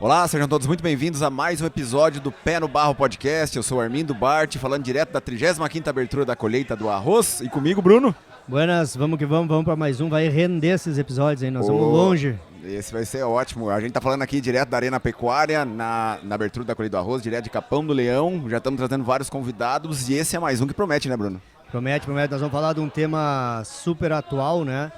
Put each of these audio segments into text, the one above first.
Olá, sejam todos muito bem-vindos a mais um episódio do Pé no Barro Podcast. Eu sou o Armindo Bart, falando direto da 35ª abertura da colheita do arroz. E comigo, Bruno. Buenas, vamos que vamos para mais um. Vai render esses episódios aí, nós vamos longe. Esse vai ser ótimo. A gente tá falando aqui direto da Arena Pecuária, na abertura da colheita do arroz, direto de Capão do Leão. Já estamos trazendo vários convidados e esse é mais um que promete, né, Bruno? Promete. Nós vamos falar de um tema super atual, né?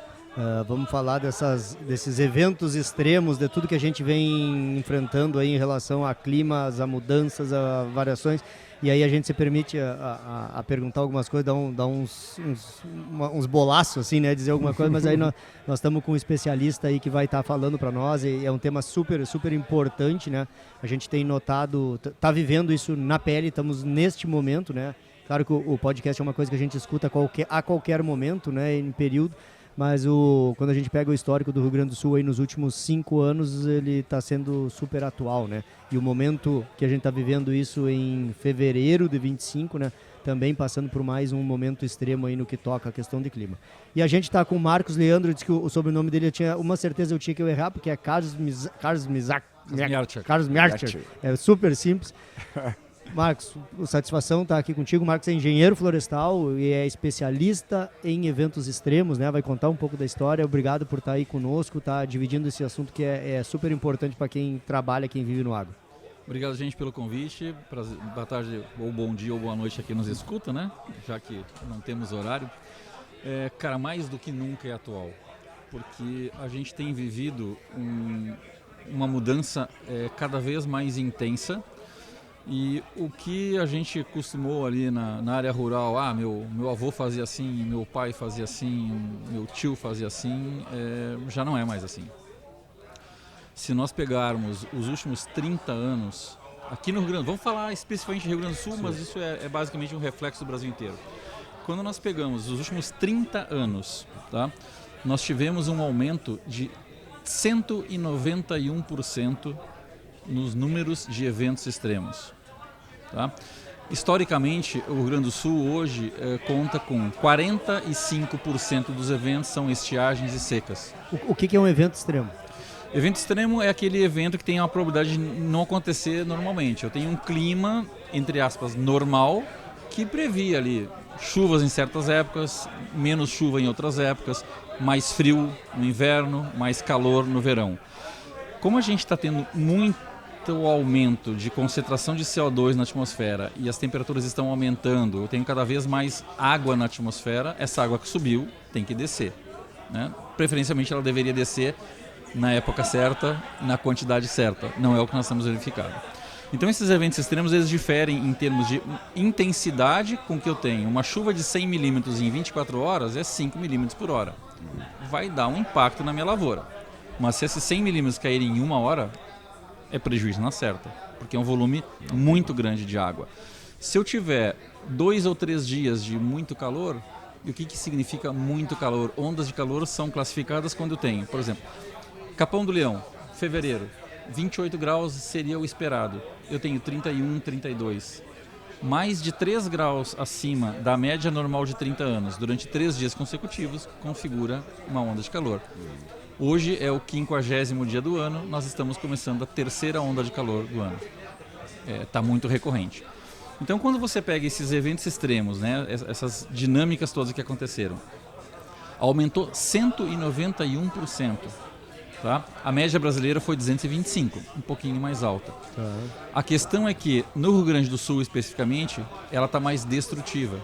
Vamos falar desses eventos extremos, de tudo que a gente vem enfrentando aí em relação a climas, a mudanças, a variações. E aí a gente se permite a perguntar algumas coisas, dar uns bolaços, assim, né? Dizer alguma coisa, mas aí nós estamos com um especialista aí que vai estar falando para nós e é um tema super, super importante, né? A gente tem notado, tá vivendo isso na pele, estamos neste momento, né? Claro que o podcast é uma coisa que a gente escuta a qualquer momento, né? Em período. Mas quando a gente pega o histórico do Rio Grande do Sul aí nos últimos 5 anos, ele está sendo super atual, né? E o momento que a gente está vivendo isso em fevereiro de 25, né? Também passando por mais um momento extremo aí no que toca a questão de clima. E a gente está com o Marcos Leandro, disse que o sobrenome dele eu tinha uma certeza eu tinha que eu errar, porque é Carlos Miercher. É super simples. Marcos, satisfação estar aqui contigo. Marcos é engenheiro florestal e é especialista em eventos extremos, né? Vai contar um pouco da história. Obrigado por estar aí conosco, estar dividindo esse assunto que é super importante para quem trabalha, quem vive no agro. Obrigado, gente, pelo convite. Boa tarde, ou bom dia, ou boa noite a quem nos escuta, né? Já que não temos horário. Cara, mais do que nunca é atual, porque a gente tem vivido uma mudança cada vez mais intensa. E o que a gente costumou ali na área rural, meu avô fazia assim, meu pai fazia assim, meu tio fazia assim, já não é mais assim. Se nós pegarmos os últimos 30 anos, aqui no Rio Grande, vamos falar especificamente do Rio Grande do Sul, mas isso é basicamente um reflexo do Brasil inteiro. Quando nós pegamos os últimos 30 anos, tá, nós tivemos um aumento de 191% nos números de eventos extremos. Tá? Historicamente, o Rio Grande do Sul hoje conta com 45% dos eventos são estiagens e secas. O que é um evento extremo? Evento extremo é aquele evento que tem a probabilidade de não acontecer normalmente. Eu tenho um clima, entre aspas, normal, que previa ali chuvas em certas épocas, menos chuva em outras épocas, mais frio no inverno, mais calor no verão. Como a gente está tendo muito aumento de concentração de CO2 na atmosfera e as temperaturas estão aumentando, eu tenho cada vez mais água na atmosfera, essa água que subiu tem que descer, né? Preferencialmente ela deveria descer na época certa, na quantidade certa, não é o que nós temos verificado. Então esses eventos extremos eles diferem em termos de intensidade com que eu tenho. Uma chuva de 100 milímetros em 24 horas é 5 milímetros por hora. Vai dar um impacto na minha lavoura. Mas se esses 100 milímetros caírem em 1 hora, é prejuízo na certa, porque é um volume muito grande de água. Se eu tiver 2 ou 3 dias de muito calor, e o que significa muito calor? Ondas de calor são classificadas quando eu tenho, por exemplo, Capão do Leão, fevereiro, 28 graus seria o esperado. Eu tenho 31, 32. Mais de 3 graus acima da média normal de 30 anos, durante 3 dias consecutivos, configura uma onda de calor. Hoje é o 50º dia do ano, nós estamos começando a terceira onda de calor do ano. Está muito recorrente. Então, quando você pega esses eventos extremos, né, essas dinâmicas todas que aconteceram, aumentou 191%. Tá? A média brasileira foi 225, um pouquinho mais alta. A questão é que, no Rio Grande do Sul especificamente, ela está mais destrutiva.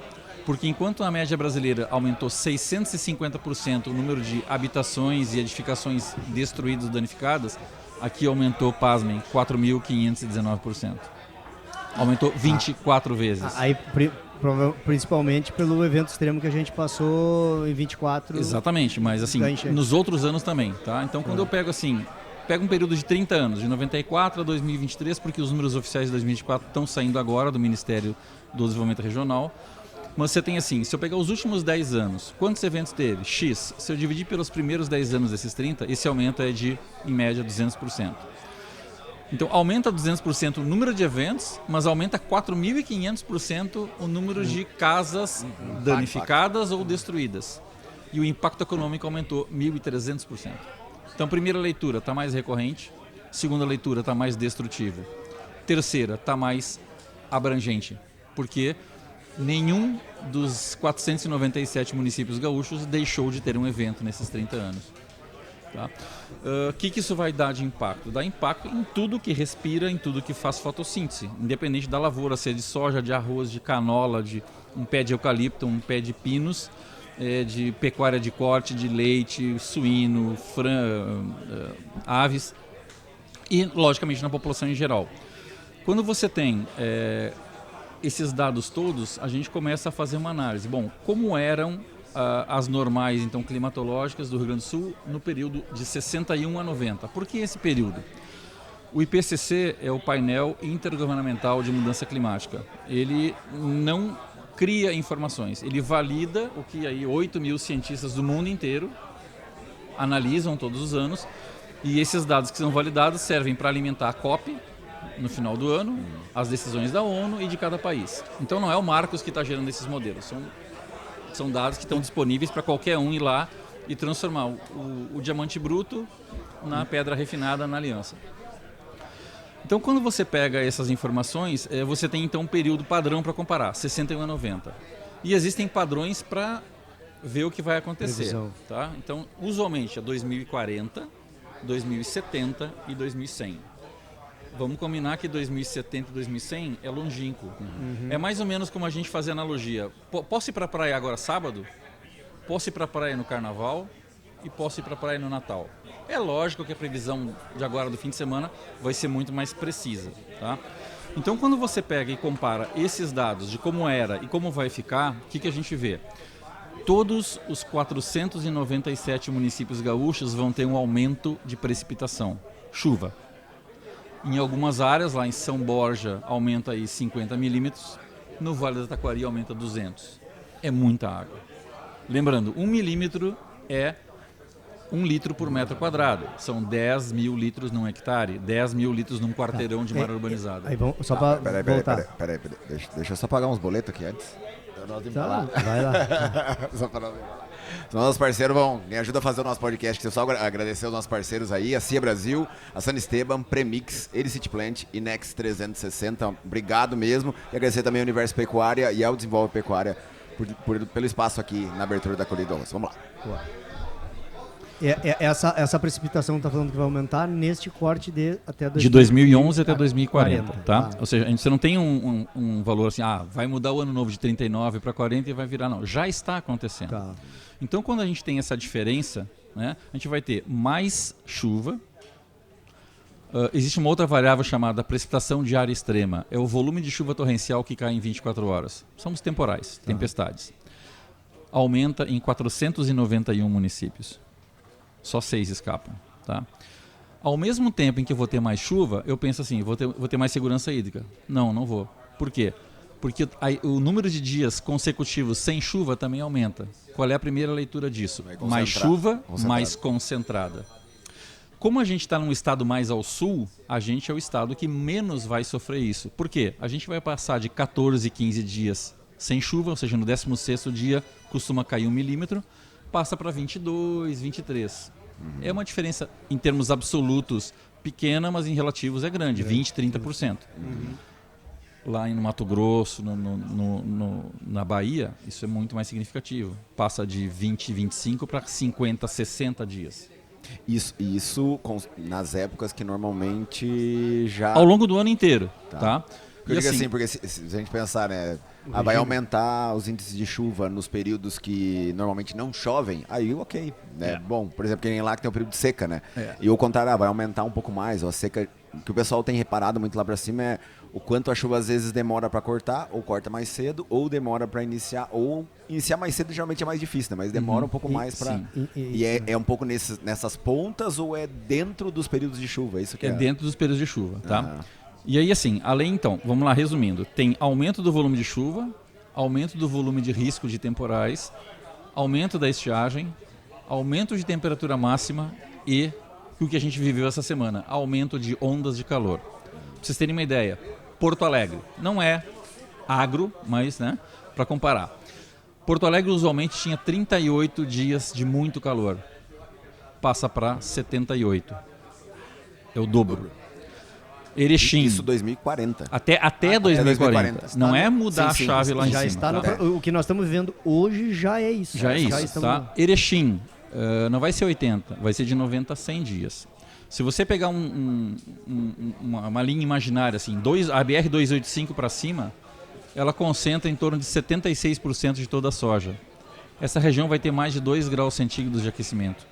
Porque enquanto a média brasileira aumentou 650% o número de habitações e edificações destruídas ou danificadas, aqui aumentou, pasmem, 4.519%. Aumentou 24 vezes. Aí, principalmente pelo evento extremo que a gente passou em 24. Exatamente, mas assim, nos outros anos também. Tá? Então quando eu pego assim, um período de 30 anos, de 94 a 2023, porque os números oficiais de 2024 estão saindo agora do Ministério do Desenvolvimento Regional. Mas você tem assim, se eu pegar os últimos 10 anos, quantos eventos teve? X. Se eu dividir pelos primeiros 10 anos desses 30, esse aumento é de, em média, 200%. Então, aumenta 200% o número de eventos, mas aumenta 4.500% o número de casas danificadas ou destruídas. E o impacto econômico aumentou 1.300%. Então, primeira leitura, está mais recorrente. Segunda leitura está mais destrutiva. Terceira, está mais abrangente, porque nenhum dos 497 municípios gaúchos deixou de ter um evento nesses 30 anos. Tá? Que isso vai dar de impacto? Dá impacto em tudo que respira, em tudo que faz fotossíntese, independente da lavoura, seja de soja, de arroz, de canola, de um pé de eucalipto, um pé de pinos, de pecuária de corte, de leite, suíno, aves e, logicamente, na população em geral. Quando você tem esses dados todos, a gente começa a fazer uma análise. Bom, como eram as normais então climatológicas do Rio Grande do Sul no período de 61 a 90? Por que esse período? O IPCC é o painel intergovernamental de mudança climática. Ele não cria informações, ele valida o que aí 8 mil cientistas do mundo inteiro analisam todos os anos, e esses dados que são validados servem para alimentar a COP no final do ano, as decisões da ONU e de cada país. Então não é o Marcos que está gerando esses modelos, são dados que estão disponíveis para qualquer um ir lá e transformar o diamante bruto na pedra refinada na aliança. Então quando você pega essas informações, você tem então um período padrão para comparar, 61 a 90. E existem padrões para ver o que vai acontecer. Tá? Então usualmente é 2040, 2070 e 2100. Vamos combinar que 2070 e 2100 é longínquo. É mais ou menos como a gente fazer analogia. Posso ir para a praia agora sábado? Posso ir para a praia no carnaval? E posso ir para a praia no Natal? É lógico que a previsão de agora do fim de semana vai ser muito mais precisa. Tá? Então quando você pega e compara esses dados de como era e como vai ficar, o que a gente vê? Todos os 497 municípios gaúchos vão ter um aumento de precipitação. Chuva. Em algumas áreas, lá em São Borja, aumenta aí 50 milímetros. No Vale do Taquari aumenta 200. É muita água. Lembrando, 1 milímetro é 1 litro por metro quadrado. São 10 mil litros num hectare, 10 mil litros num quarteirão de área urbanizada. Aí, só para voltar. Peraí. Deixa eu só pagar uns boletos aqui antes. Vai lá. Só para os nossos parceiros me ajudam a fazer o nosso podcast. Eu só agradecer aos nossos parceiros aí, a CIA Brasil, a San Esteban, Premix, Elicit Plant e Next 360. Obrigado mesmo. E agradecer também ao Universo Pecuária e ao Desenvolve Pecuária pelo espaço aqui na abertura da Colheita do Arroz. Vamos lá. Boa. Essa precipitação está falando que vai aumentar neste corte de 2011 até 2040, tá? Ah. Ou seja, você não tem um valor assim, vai mudar o ano novo de 39 para 40 e vai virar, não. Já está acontecendo. Tá. Então, quando a gente tem essa diferença, né, a gente vai ter mais chuva. Existe uma outra variável chamada precipitação diária extrema. É o volume de chuva torrencial que cai em 24 horas. São os temporais, tempestades. Aumenta em 491 municípios. Só 6 escapam. Tá? Ao mesmo tempo em que eu vou ter mais chuva, eu penso assim, vou ter mais segurança hídrica. Não vou. Por quê? Porque o número de dias consecutivos sem chuva também aumenta. Qual é a primeira leitura disso? Mais chuva, mais concentrada. Como a gente está num estado mais ao sul, a gente é o estado que menos vai sofrer isso. Por quê? A gente vai passar de 14, 15 dias sem chuva, ou seja, no 16º dia costuma cair 1 milímetro, passa para 22, 23. É uma diferença em termos absolutos pequena, mas em relativos é grande, 20, 30%. Lá no Mato Grosso, na Bahia, isso é muito mais significativo. Passa de 20, 25 para 50, 60 dias. Isso nas épocas que normalmente já... Ao longo do ano inteiro, tá? Eu digo assim, porque se a gente pensar, né, vai aumentar os índices de chuva nos períodos que normalmente não chovem, aí ok, né? Bom, por exemplo, que nem lá que tem um período de seca, né? E o contrário, vai aumentar um pouco mais, ou a seca, o que o pessoal tem reparado muito lá pra cima é o quanto a chuva às vezes demora para cortar, ou corta mais cedo, ou demora para iniciar, ou iniciar mais cedo geralmente é mais difícil, né? Mas demora um pouco mais para... E é um pouco nessas pontas ou é dentro dos períodos de chuva? Isso que é dentro dos períodos de chuva, tá? E aí assim, além então, vamos lá resumindo, tem aumento do volume de chuva, aumento do volume de risco de temporais, aumento da estiagem, aumento de temperatura máxima e o que a gente viveu essa semana, aumento de ondas de calor. Pra vocês terem uma ideia, Porto Alegre não é agro, mas né, para comparar. Porto Alegre usualmente tinha 38 dias de muito calor, passa para 78. É o dobro. Erechim. Isso 2040. Até 2040. Não é mudar sim, a chave lá em Já cima. está Tá? o que nós estamos vivendo hoje já é isso. Já é isso, estamos... tá? Erechim, não vai ser 80, vai ser de 90 a 100 dias. Se você pegar uma linha imaginária, assim, a BR-285 para cima, ela concentra em torno de 76% de toda a soja. Essa região vai ter mais de 2 graus centígrados de aquecimento,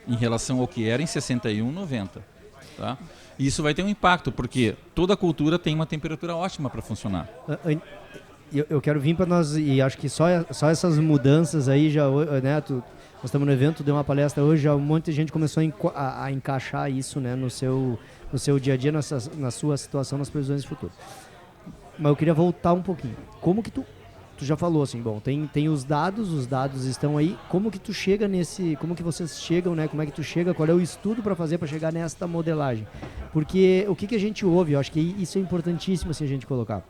em relação ao que era em 61, 90. Tá? E isso vai ter um impacto, porque toda cultura tem uma temperatura ótima para funcionar. Eu quero vir para nós, e acho que só essas mudanças aí já, né, nós estamos no evento, deu uma palestra hoje, já um monte de gente começou a encaixar isso, né, no seu dia a dia, na sua situação, nas previsões de futuro. Mas eu queria voltar um pouquinho. Como que tu já falou assim, bom, tem os dados estão aí, como que tu chega como que vocês chegam, né, como é que tu chega, qual é o estudo para fazer para chegar nesta modelagem? Porque o que a gente ouve, eu acho que isso é importantíssimo assim, a gente colocar.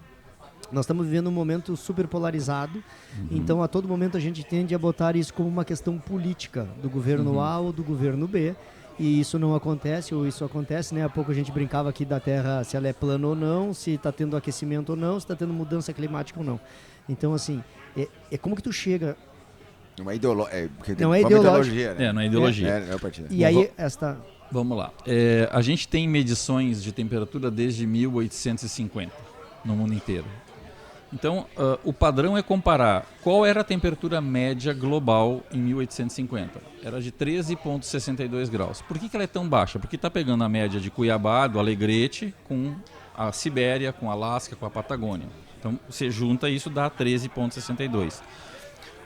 Nós estamos vivendo um momento super polarizado, então a todo momento a gente tende a botar isso como uma questão política do governo A ou do governo B, e isso não acontece, ou isso acontece, né? Há pouco a gente brincava aqui da Terra, se ela é plana ou não, se está tendo aquecimento ou não, se está tendo mudança climática ou não. Então, assim, é como que tu chega... Não é ideologia. Não é ideologia. Né? Não é ideologia. É o partido. E aí, esta... Vamos lá. A gente tem medições de temperatura desde 1850 no mundo inteiro. Então, o padrão é comparar qual era a temperatura média global em 1850. Era de 13,62 graus. Por que ela é tão baixa? Porque está pegando a média de Cuiabá, do Alegrete, com a Sibéria, com a Alasca, com a Patagônia. Então, você junta isso, dá 13,62.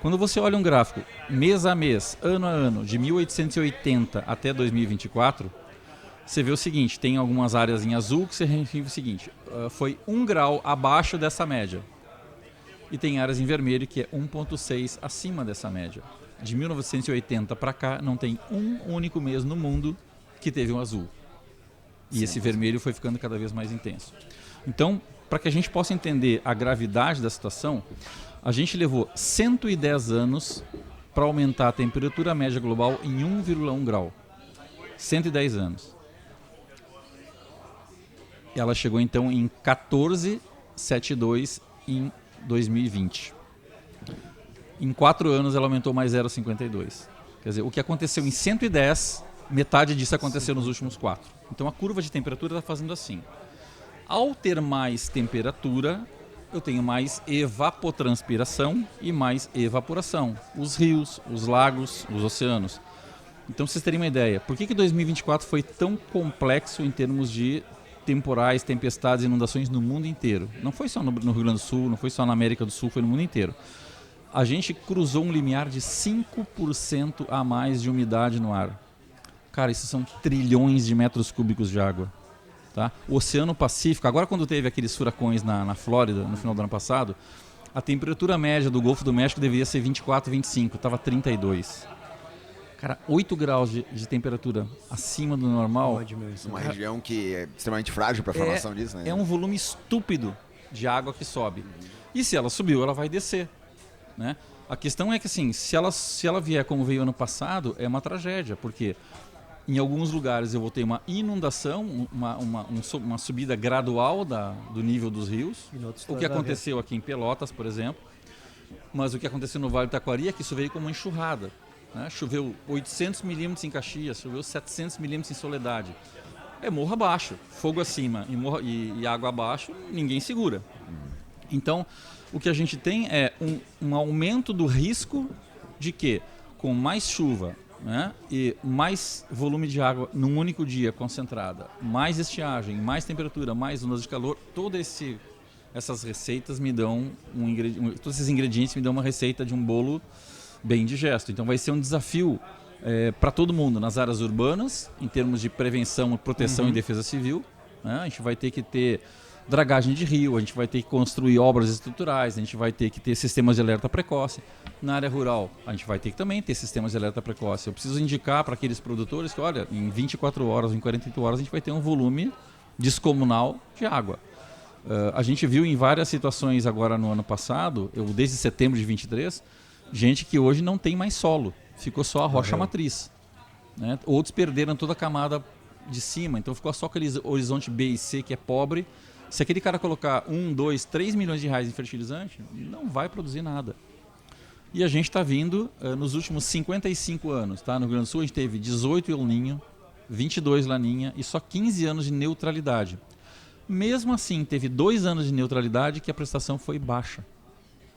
Quando você olha um gráfico mês a mês, ano a ano, de 1880 até 2024... você vê o seguinte, tem algumas áreas em azul que você refiere o seguinte, foi 1 grau abaixo dessa média. E tem áreas em vermelho que é 1,6 acima dessa média. De 1980 para cá, não tem um único mês no mundo que teve um azul. E esse vermelho foi ficando cada vez mais intenso. Então, para que a gente possa entender a gravidade da situação, a gente levou 110 anos para aumentar a temperatura média global em 1,1 grau. 110 anos. Ela chegou então em 14,72 em 2020. Em 4 anos ela aumentou mais 0,52. Quer dizer, o que aconteceu em 110, metade disso aconteceu nos últimos 4. Então a curva de temperatura está fazendo assim. Ao ter mais temperatura, eu tenho mais evapotranspiração e mais evaporação. Os rios, os lagos, os oceanos. Então, vocês terem uma ideia, por que 2024 foi tão complexo em termos de temporais, tempestades, inundações no mundo inteiro? Não foi só no Rio Grande do Sul, não foi só na América do Sul, foi no mundo inteiro. A gente cruzou um limiar de 5% a mais de umidade no ar. Cara, isso são trilhões de metros cúbicos de água. Tá? O Oceano Pacífico, agora quando teve aqueles furacões na Flórida, no final do ano passado, a temperatura média do Golfo do México deveria ser 24, 25, estava 32. Cara, 8 graus de temperatura acima do normal. Uma região que é extremamente frágil para a formação disso, né? É um volume estúpido de água que sobe. E se ela subiu, ela vai descer. Né? A questão é que, assim, se ela vier como veio ano passado, é uma tragédia, porque em alguns lugares eu vou ter uma inundação, uma subida gradual do nível dos rios. O que aconteceu aqui em Pelotas, por exemplo. Mas o que aconteceu no Vale do Taquari é que isso veio como uma enxurrada. Né? Choveu 800 milímetros em Caxias, choveu 700 milímetros em Soledade. É morro abaixo, fogo acima e água abaixo, ninguém segura. Então, o que a gente tem é um aumento do risco de que, com mais chuva, né, e mais volume de água num único dia concentrada, mais estiagem, mais temperatura, mais ondas de calor, essas receitas me dão todos esses ingredientes me dão uma receita de um bolo bem digesto. Então vai ser um desafio para todo mundo nas áreas urbanas, em termos de prevenção, proteção e defesa civil. Né? A gente vai ter que ter dragagem de rio, a gente vai ter que construir obras estruturais, a gente vai ter que ter sistemas de alerta precoce. Na área rural, a gente vai ter que também ter sistemas de alerta precoce. Eu preciso indicar para aqueles produtores que, olha, em 24 horas, em 48 horas, a gente vai ter um volume descomunal de água. A gente viu em várias situações agora no ano passado, desde setembro de 23, gente que hoje não tem mais solo, ficou só a rocha matriz. Né? Outros perderam toda a camada de cima, então ficou só aquele horizonte B e C que é pobre. Se aquele cara colocar 1, 2, 3 milhões de reais em fertilizante, não vai produzir nada. E a gente está vindo nos últimos 55 anos. Tá? No Rio Grande do Sul a gente teve 18 El Niño, 22 Laninha e só 15 anos de neutralidade. Mesmo assim, teve 2 anos de neutralidade que a prestação foi baixa.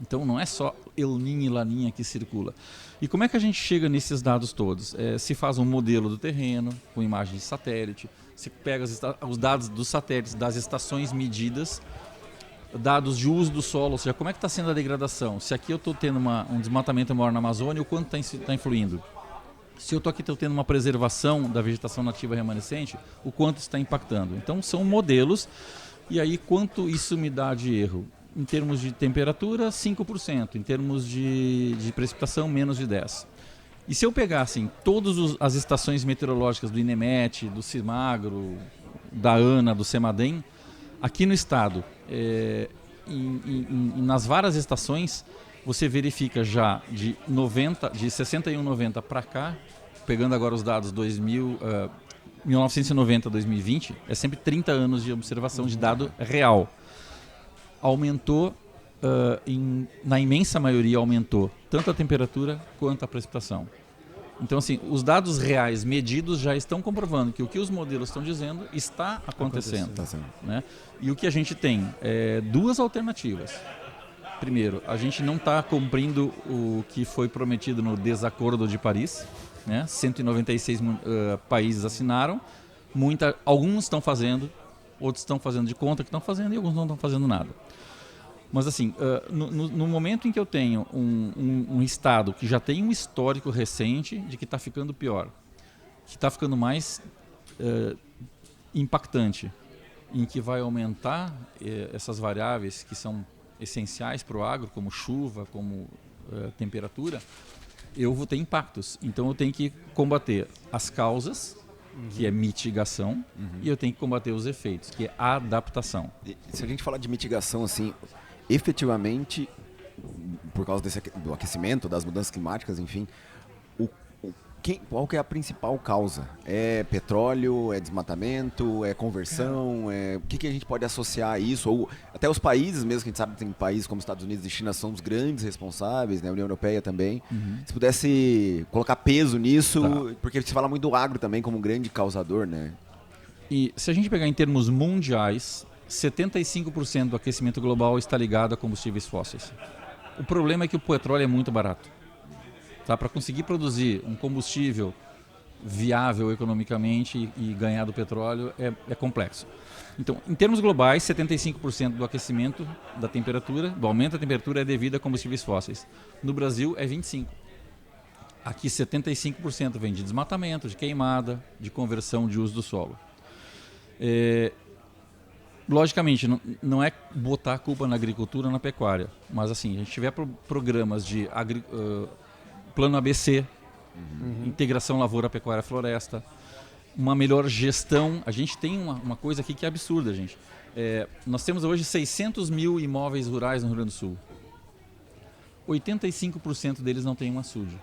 Então não é só El Niño e Laninha que circula. E como é que a gente chega nesses dados todos? Se faz um modelo do terreno, com imagem de satélite, se pega os dados dos satélites, das estações medidas, dados de uso do solo, ou seja, como é que está sendo a degradação? Se aqui eu estou tendo um desmatamento maior na Amazônia, o quanto está influindo? Se eu estou aqui tendo uma preservação da vegetação nativa remanescente, o quanto está impactando? Então são modelos, e aí quanto isso me dá de erro? Em termos de temperatura, 5%. Em termos de precipitação, menos de 10%. E se eu pegar assim, todas as estações meteorológicas do INEMET, do CIMAGRO, da ANA, do CEMADEM, aqui no estado, nas várias estações, você verifica já de 61, 90 para cá, pegando agora os dados 1990 a 2020, é sempre 30 anos de observação de dado real. Aumentou, na imensa maioria aumentou, tanto a temperatura quanto a precipitação. Então, assim, os dados reais medidos já estão comprovando que o que os modelos estão dizendo está acontecendo. Né? E o que a gente tem é 2 alternativas. Primeiro, a gente não está cumprindo o que foi prometido no Desacordo de Paris. Né? 196 países assinaram. Alguns estão fazendo, outros estão fazendo de conta que estão fazendo e alguns não estão fazendo nada. Mas assim, no momento em que eu tenho um estado que já tem um histórico recente de que está ficando pior, que está ficando mais impactante, em que vai aumentar essas variáveis que são essenciais para o agro, como chuva, como temperatura, eu vou ter impactos. Então eu tenho que combater as causas, que é mitigação, e eu tenho que combater os efeitos, que é a adaptação. E se a gente falar de mitigação, assim, efetivamente, por causa do aquecimento, das mudanças climáticas, enfim, qual que é a principal causa? É petróleo, é desmatamento, é conversão? O que a gente pode associar a isso? Ou até os países mesmo, que a gente sabe que tem países como Estados Unidos e China são os grandes responsáveis, né? A União Europeia também. Se pudesse colocar peso nisso, porque se fala muito do agro também como um grande causador, né? E se a gente pegar em termos mundiais, 75% do aquecimento global está ligado a combustíveis fósseis. O problema é que o petróleo é muito barato. Tá? Para conseguir produzir um combustível viável economicamente e ganhar do petróleo é complexo. Então, em termos globais, 75% do aquecimento da temperatura, do aumento da temperatura é devido a combustíveis fósseis. No Brasil é 25%. Aqui 75% vem de desmatamento, de queimada, de conversão de uso do solo. Logicamente, não é botar a culpa na agricultura ou na pecuária, mas assim, a gente tiver programas de plano ABC, integração lavoura, pecuária, floresta, uma melhor gestão. A gente tem uma coisa aqui que é absurda, gente. Nós temos hoje 600 mil imóveis rurais no Rio Grande do Sul. 85% deles não tem um açude.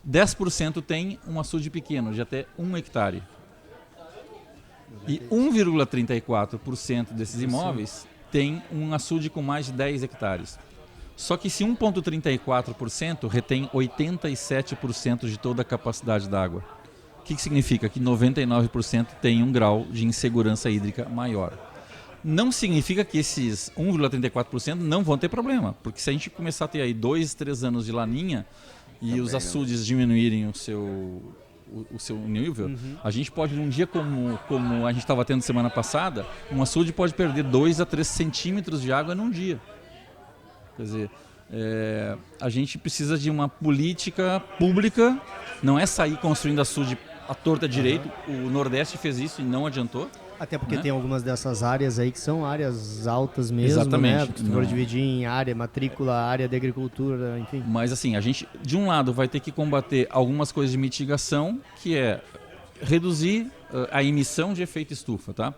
10% tem um açude pequeno, de até 1 hectare. E 1,34% desses imóveis tem um açude com mais de 10 hectares. Só que se 1,34% retém 87% de toda a capacidade da água. O que significa? Que 99% tem um grau de insegurança hídrica maior. Não significa que esses 1,34% não vão ter problema, porque se a gente começar a ter aí 2, 3 anos de laninha e também, os açudes diminuírem o seu nível, a gente pode, num dia como a gente estava tendo semana passada, um açude pode perder 2 a 3 centímetros de água num dia. Quer dizer, a gente precisa de uma política pública, não é sair construindo açude à torta direito. O Nordeste fez isso e não adiantou. Até porque tem algumas dessas áreas aí que são áreas altas mesmo, exatamente, né? Se for dividir em área, matrícula, área de agricultura, enfim. Mas assim, a gente, de um lado, vai ter que combater algumas coisas de mitigação, que é reduzir a emissão de efeito estufa, tá?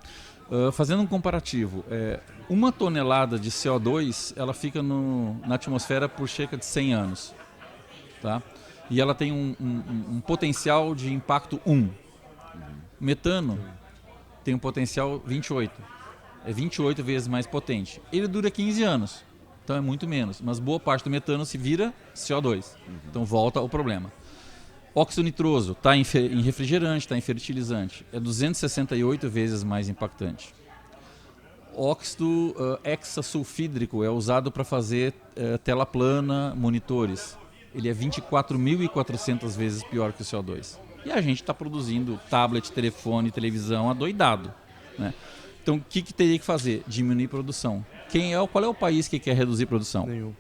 Fazendo um comparativo, 1 tonelada de CO2, ela fica na atmosfera por cerca de 100 anos, tá? E ela tem um potencial de impacto 1. Metano tem um potencial 28. É 28 vezes mais potente. Ele dura 15 anos, então é muito menos. Mas boa parte do metano se vira CO2. Então volta ao problema. Óxido nitroso está em refrigerante, está em fertilizante. É 268 vezes mais impactante. Óxido hexasulfídrico é usado para fazer tela plana, monitores. Ele é 24.400 vezes pior que o CO2. E a gente está produzindo tablet, telefone, televisão adoidado, né? Então, o que teria que fazer? Diminuir produção. Qual é o país que quer reduzir produção? Nenhum.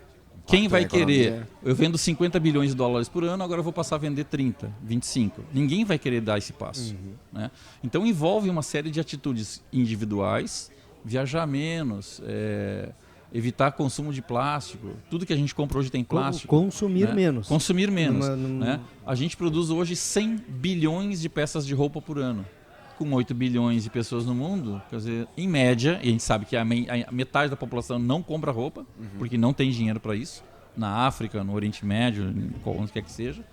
Quem vai querer? Eu vendo 50 bilhões de dólares por ano, agora eu vou passar a vender 30, 25. Ninguém vai querer dar esse passo. Né? Então, envolve uma série de atitudes individuais, viajar menos, evitar consumo de plástico. Tudo que a gente compra hoje tem plástico. Consumir menos. Consumir menos. Né? A gente produz hoje 100 bilhões de peças de roupa por ano. Com 8 bilhões de pessoas no mundo, quer dizer, em média, e a gente sabe que a metade da população não compra roupa, porque não tem dinheiro para isso, na África, no Oriente Médio, onde quer que seja.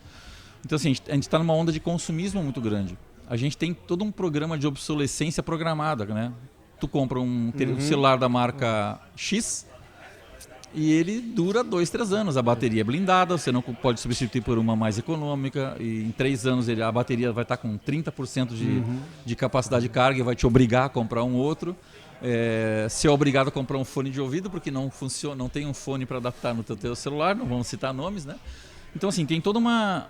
Então, assim, a gente está numa onda de consumismo muito grande. A gente tem todo um programa de obsolescência programada, né? Tu compra um celular da marca X e ele dura 2, 3 anos. A bateria é blindada, você não pode substituir por uma mais econômica. E em 3 anos a bateria vai estar com 30% de capacidade de carga e vai te obrigar a comprar um outro. Ser obrigado a comprar um fone de ouvido porque não funciona, não tem um fone para adaptar no teu celular, não vamos citar nomes, né? Então, assim, tem toda uma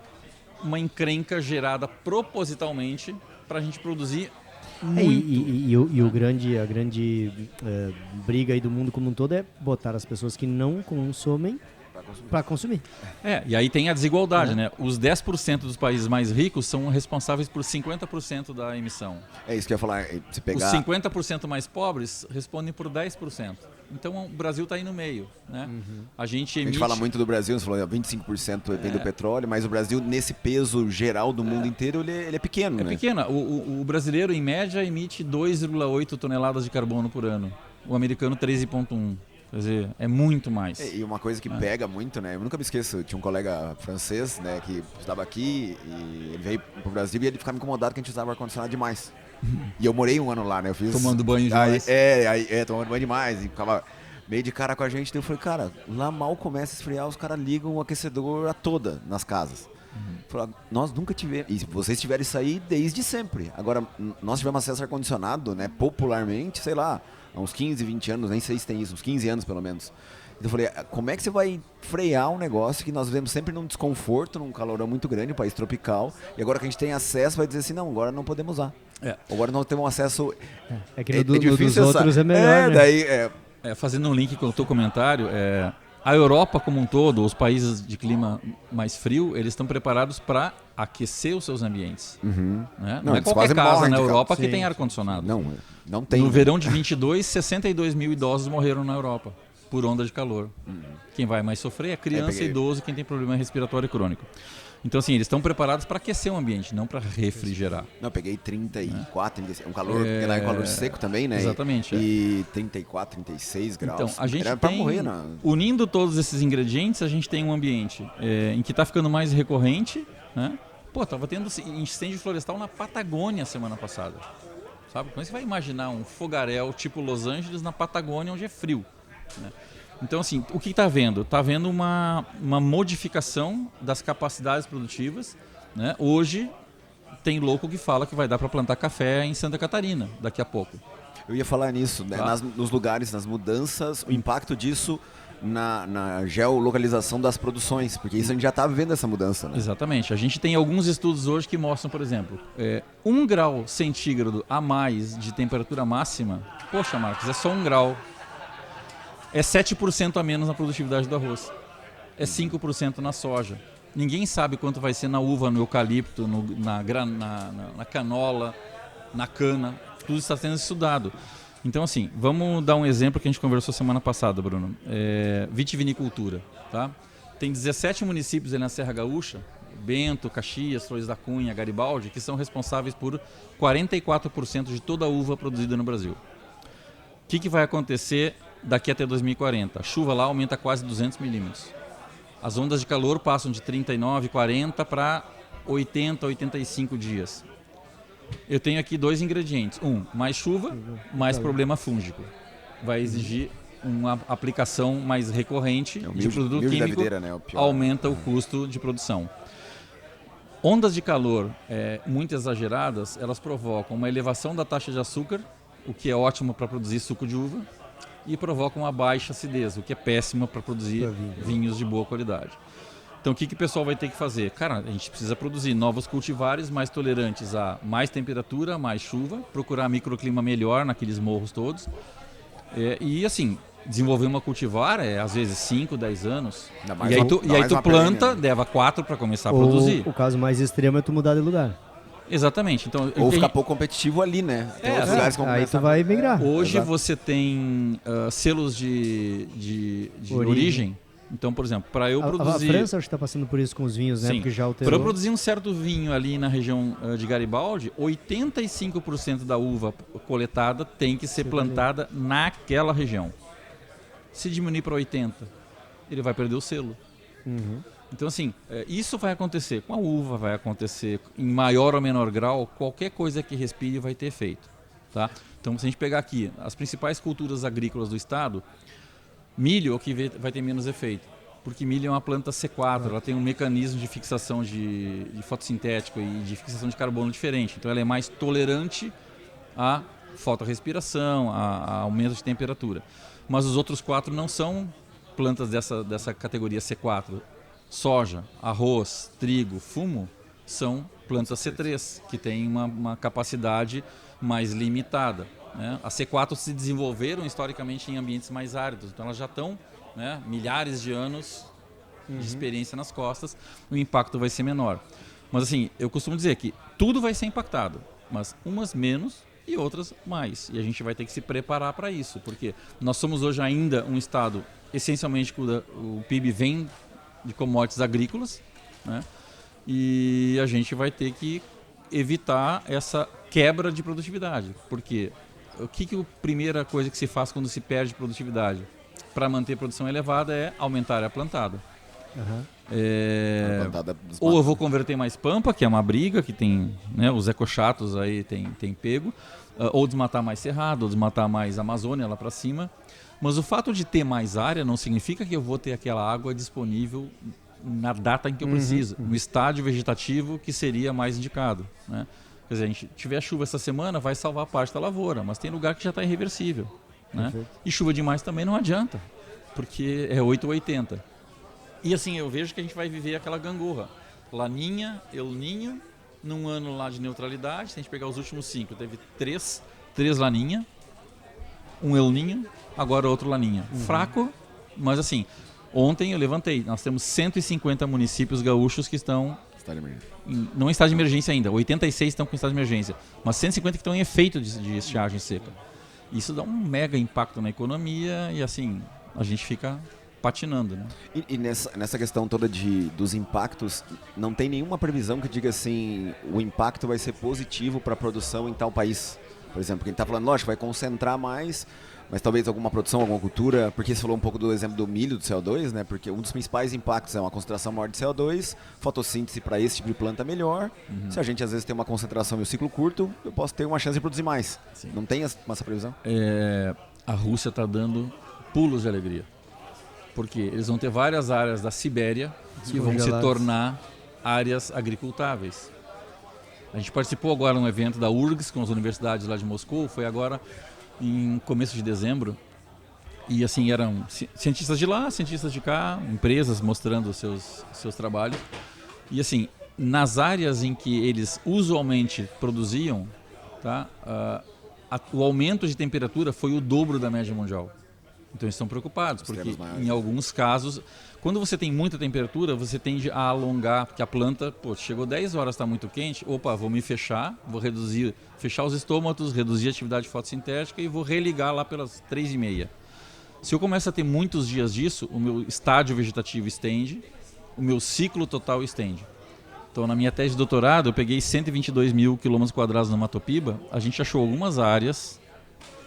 encrenca gerada propositalmente para a gente produzir muito. A grande briga aí do mundo como um todo é botar as pessoas que não consomem para consumir. E aí tem a desigualdade, né? Os 10% dos países mais ricos são responsáveis por 50% da emissão. É isso que eu ia falar. Se pegar... Os 50% mais pobres respondem por 10%. Então o Brasil está aí no meio, né? A gente fala muito do Brasil, você falou 25% vem do petróleo, mas o Brasil, nesse peso geral do mundo inteiro, ele é pequeno, né? É pequeno. O brasileiro, em média, emite 2,8 toneladas de carbono por ano. O americano, 13,1. Quer dizer, é muito mais. E uma coisa que pega muito, né? Eu nunca me esqueço, eu tinha um colega francês, né, que estava aqui e ele veio pro Brasil e ele ficava incomodado que a gente usava ar-condicionado demais. E eu morei 1 ano lá, né? Eu fiz... Tomando banho demais. Tomando banho demais. E ficava meio de cara com a gente. Daí eu falei, cara, lá mal começa a esfriar, os caras ligam o aquecedor a toda nas casas. Falei, nós nunca tivemos. E vocês tiveram isso aí desde sempre. Agora, nós tivemos acesso a ar-condicionado, né? Popularmente, sei lá, há uns 15, 20 anos, nem sei se tem isso, uns 15 anos pelo menos. Então eu falei, como é que você vai frear um negócio que nós vivemos sempre num desconforto, num calorão muito grande, um país tropical, e agora que a gente tem acesso, vai dizer assim, não, agora não podemos usar. Agora não temos acesso... É que no dos outros é melhor, né? Daí, fazendo um link com o teu comentário, a Europa como um todo, os países de clima mais frio, eles estão preparados para aquecer os seus ambientes. Né? Não é qualquer casa na Europa que tem ar-condicionado. Não tem. No verão de 22, 62 mil idosos morreram na Europa por onda de calor. Quem vai mais sofrer é criança, idoso, quem tem problema respiratório crônico. Então, assim, eles estão preparados para aquecer o ambiente, não para refrigerar. Não, eu peguei 34, 36, um calor, porque lá é um calor seco também, né? Exatamente. E 34, 36 graus. Então, a gente pra morrer, unindo todos esses ingredientes, a gente tem um ambiente em que está ficando mais recorrente, né? Pô, tava tendo incêndio florestal na Patagônia semana passada. Sabe? Como é que você vai imaginar um fogaréu tipo Los Angeles na Patagônia, onde é frio, né? Então, assim, o que está havendo? Está havendo uma modificação das capacidades produtivas, né? Hoje, tem louco que fala que vai dar para plantar café em Santa Catarina, daqui a pouco. Eu ia falar nisso, né? Nos lugares, nas mudanças, o impacto disso na geolocalização das produções, porque isso a gente já está vendo essa mudança, né? Exatamente. A gente tem alguns estudos hoje que mostram, por exemplo, 1 grau centígrado a mais de temperatura máxima, poxa, Marcos, é só 1 grau. É 7% a menos na produtividade do arroz. É 5% na soja. Ninguém sabe quanto vai ser na uva, no eucalipto, na canola, na cana. Tudo está sendo estudado. Então, assim, vamos dar um exemplo que a gente conversou semana passada, Bruno. Vitivinicultura. Tá? Tem 17 municípios ali na Serra Gaúcha, Bento, Caxias, Flores da Cunha, Garibaldi, que são responsáveis por 44% de toda a uva produzida no Brasil. O que vai acontecer daqui até 2040? A chuva lá aumenta quase 200 milímetros. As ondas de calor passam de 39, 40 para 80, 85 dias. eu tenho aqui 2 ingredientes. Mais chuva, mais problema fúngico. Vai exigir uma aplicação mais recorrente de produto químico, videira, né? aumenta o custo de produção. Ondas de calor muito exageradas, elas provocam uma elevação da taxa de açúcar, o que é ótimo para produzir suco de uva, e provocam uma baixa acidez, o que é péssimo para produzir vinhos de boa qualidade. Então o que o pessoal vai ter que fazer? Cara, a gente precisa produzir novos cultivares mais tolerantes a mais temperatura, mais chuva, procurar microclima melhor naqueles morros todos. E assim, desenvolver uma cultivar às vezes 5, 10 anos. E aí tu planta, leva 4 para começar a produzir. O caso mais extremo é tu mudar de lugar. Exatamente. Então, ou ficar pouco competitivo ali, né? Tem outros lugares que aí tu vai migrar. Hoje você tem selos de origem. Então, por exemplo, para eu produzir... A França acho que está passando por isso com os vinhos, né? Sim. Porque já alterou. Para eu produzir um certo vinho ali na região de Garibaldi, 85% da uva coletada tem que ser plantada naquela região. Se diminuir para 80%, ele vai perder o selo. Então, assim, isso vai acontecer com a uva, vai acontecer em maior ou menor grau, qualquer coisa que respire vai ter efeito. Tá? Então, se a gente pegar aqui as principais culturas agrícolas do estado, milho é o que vai ter menos efeito, porque milho é uma planta C4, ela tem um mecanismo de fixação de fotossintético e de fixação de carbono diferente, então ela é mais tolerante à fotorrespiração, a aumento de temperatura. Mas os outros 4 não são plantas dessa categoria C4. Soja, arroz, trigo, fumo são plantas C3, que têm uma capacidade mais limitada. Né? As C4 se desenvolveram historicamente em ambientes mais áridos, então elas já estão milhares de anos de experiência nas costas, o impacto vai ser menor. Mas assim, eu costumo dizer que tudo vai ser impactado, mas umas menos e outras mais. E a gente vai ter que se preparar para isso, porque nós somos hoje ainda um estado, essencialmente o PIB vem de commodities agrícolas, né? E a gente vai ter que evitar essa quebra de produtividade, porque a primeira coisa que se faz quando se perde produtividade para manter a produção elevada é aumentar a plantada. Ou eu vou converter mais pampa, que é uma briga que tem, né, os ecochatos aí tem pego, ou desmatar mais cerrado, ou desmatar mais Amazônia lá para cima. Mas o fato de ter mais área não significa que eu vou ter aquela água disponível na data em que eu preciso, no estágio vegetativo que seria mais indicado. Né? Quer dizer, a gente tiver chuva essa semana, vai salvar parte da lavoura, mas tem lugar que já está irreversível. Né? E chuva demais também não adianta, porque é 8 ou 80. E assim, eu vejo que a gente vai viver aquela gangorra. Laninha, El Ninho, num ano lá de neutralidade, se a gente pegar os últimos 5, teve 3 Laninha, um El Ninho, agora outro Laninha. Fraco, mas assim, ontem eu levantei, nós temos 150 municípios gaúchos que estão não em estado de emergência ainda, 86 estão com estado de emergência, mas 150 que estão em efeito de estiagem seca. Isso dá um mega impacto na economia e assim, a gente fica patinando. Né? E nessa questão toda dos impactos, não tem nenhuma previsão que diga assim, o impacto vai ser positivo para a produção em tal país? Por exemplo, quem está falando, lógico, vai concentrar mais, mas talvez alguma produção, alguma cultura, porque você falou um pouco do exemplo do milho, do CO2, né? Porque um dos principais impactos é uma concentração maior de CO2, fotossíntese para esse tipo de planta melhor. Se a gente às vezes tem uma concentração e um ciclo curto, eu posso ter uma chance de produzir mais. Sim. Não tem essa previsão? A Rússia está dando pulos de alegria, porque eles vão ter várias áreas da Sibéria que vão se tornar áreas agricultáveis. A gente participou agora num evento da URGS com as universidades lá de Moscou, foi agora em começo de dezembro, e assim, eram cientistas de lá, cientistas de cá, empresas mostrando os seus trabalhos, e assim, nas áreas em que eles usualmente produziam, tá, o aumento de temperatura foi o dobro da média mundial. Então eles estão preocupados, porque em alguns casos, quando você tem muita temperatura, você tende a alongar, porque a planta, chegou 10 horas, está muito quente, vou me fechar, vou fechar os estômatos, reduzir a atividade fotossintética e vou religar lá pelas 3h30. Se eu começo a ter muitos dias disso, o meu estágio vegetativo estende, o meu ciclo total estende. Então na minha tese de doutorado, eu peguei 122 mil km² no Mato Piba, a gente achou algumas áreas,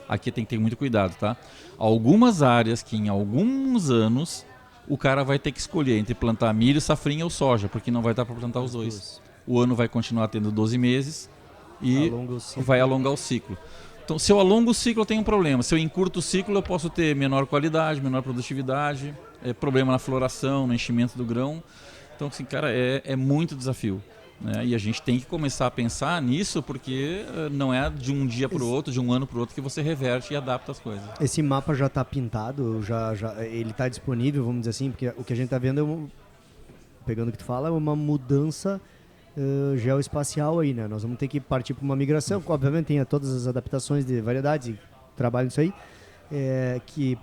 aqui tem que ter muito cuidado, tá? Algumas áreas que em alguns anos o cara vai ter que escolher entre plantar milho, safrinha ou soja, porque não vai dar para plantar os dois. O ano vai continuar tendo 12 meses e vai alongar o ciclo. Então, se eu alongo o ciclo, eu tenho um problema. Se eu encurto o ciclo, eu posso ter menor qualidade, menor produtividade, problema na floração, no enchimento do grão. Então, assim, cara, é muito desafio. Né? E a gente tem que começar a pensar nisso, porque não é de um dia para o outro, de um ano para o outro, que você reverte e adapta as coisas. Esse mapa já está pintado, ele está disponível, vamos dizer assim, porque o que a gente está vendo, pegando o que tu fala, é uma mudança geoespacial aí, né? Nós vamos ter que partir para uma migração, que obviamente tem todas as adaptações de variedades e trabalho nisso aí, que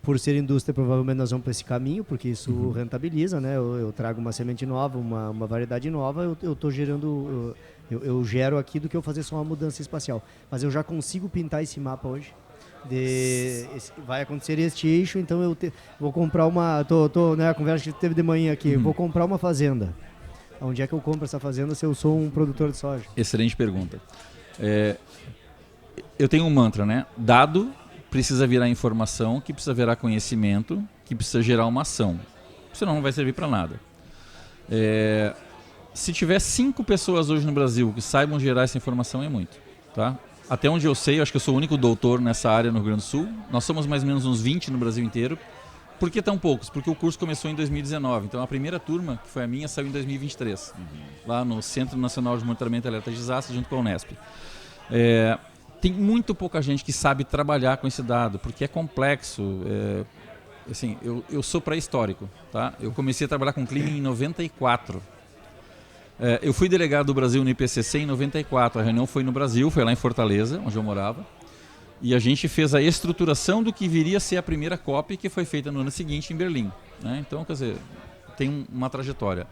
por ser indústria provavelmente nós vamos para esse caminho, porque isso rentabiliza, né? Eu trago uma semente nova, uma variedade nova, eu estou gerando, eu gero aqui do que eu fazer só uma mudança espacial. Mas eu já consigo pintar esse mapa hoje. Vai acontecer este eixo, então vou comprar uma, né, a conversa que teve de manhã aqui, vou comprar uma fazenda. Onde é que eu compro essa fazenda se eu sou um produtor de soja? Excelente pergunta. Eu tenho um mantra, né? Dado precisa virar informação, que precisa virar conhecimento, que precisa gerar uma ação. Senão não vai servir para nada. Se tiver 5 pessoas hoje no Brasil que saibam gerar essa informação, é muito. Tá? Até onde eu sei, eu acho que eu sou o único doutor nessa área no Rio Grande do Sul. Nós somos mais ou menos uns 20 no Brasil inteiro. Por que tão poucos? Porque o curso começou em 2019. Então a primeira turma, que foi a minha, saiu em 2023. Lá no Centro Nacional de Monitoramento Alerta de Desastres, junto com a Unesp. Tem muito pouca gente que sabe trabalhar com esse dado, porque é complexo. Assim, eu sou pré-histórico. Tá? Eu comecei a trabalhar com clima em 94. Eu fui delegado do Brasil no IPCC em 94. A reunião foi no Brasil, foi lá em Fortaleza, onde eu morava. E a gente fez a estruturação do que viria a ser a primeira COP, que foi feita no ano seguinte em Berlim. Né? Então, quer dizer, tem uma trajetória.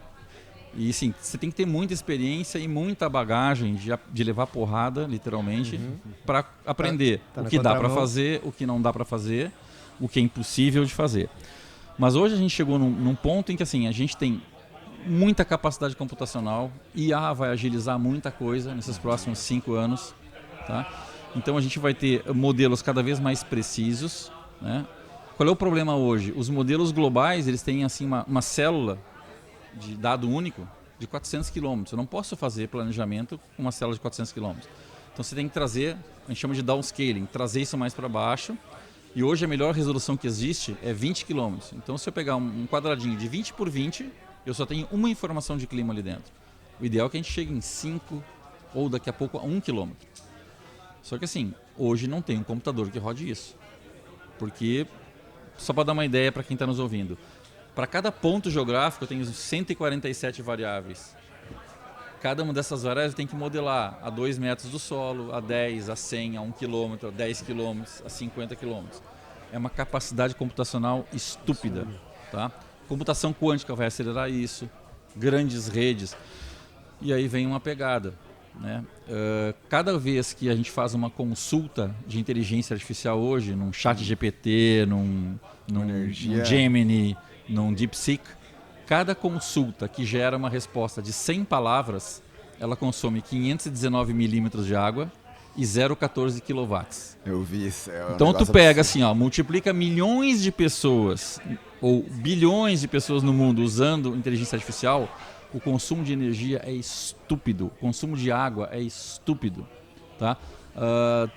E sim, você tem que ter muita experiência e muita bagagem de levar porrada, literalmente, para aprender o que dá para fazer, o que não dá para fazer, o que é impossível de fazer. Mas hoje a gente chegou num ponto em que assim, a gente tem muita capacidade computacional, IA vai agilizar muita coisa nesses próximos 5 anos. Tá? Então a gente vai ter modelos cada vez mais precisos. Né? Qual é o problema hoje? Os modelos globais, eles têm assim, uma célula de dado único de 400 km. Eu não posso fazer planejamento com uma célula de 400 km. Então você tem que trazer, a gente chama de downscaling, trazer isso mais para baixo. E hoje a melhor resolução que existe é 20 km. Então se eu pegar um quadradinho de 20 por 20, eu só tenho uma informação de clima ali dentro. O ideal é que a gente chegue em 5 ou daqui a pouco a 1 km. Só que assim, hoje não tem um computador que rode isso. Porque, só para dar uma ideia para quem está nos ouvindo, para cada ponto geográfico eu tenho 147 variáveis. Cada uma dessas variáveis tem que modelar a 2 metros do solo, a 10, a 100, a 1 km, a 10 km, a 50 km. É uma capacidade computacional estúpida. Tá? Computação quântica vai acelerar isso, grandes redes. E aí vem uma pegada. Né? Cada vez que a gente faz uma consulta de inteligência artificial hoje, num chat GPT, num Gemini, num DeepSeek, cada consulta que gera uma resposta de 100 palavras, ela consome 519 milímetros de água e 0,14 quilowatts. Eu vi isso. Então tu pega assim, ó, multiplica milhões de pessoas ou bilhões de pessoas no mundo usando inteligência artificial, o consumo de energia é estúpido, o consumo de água é estúpido. Tá?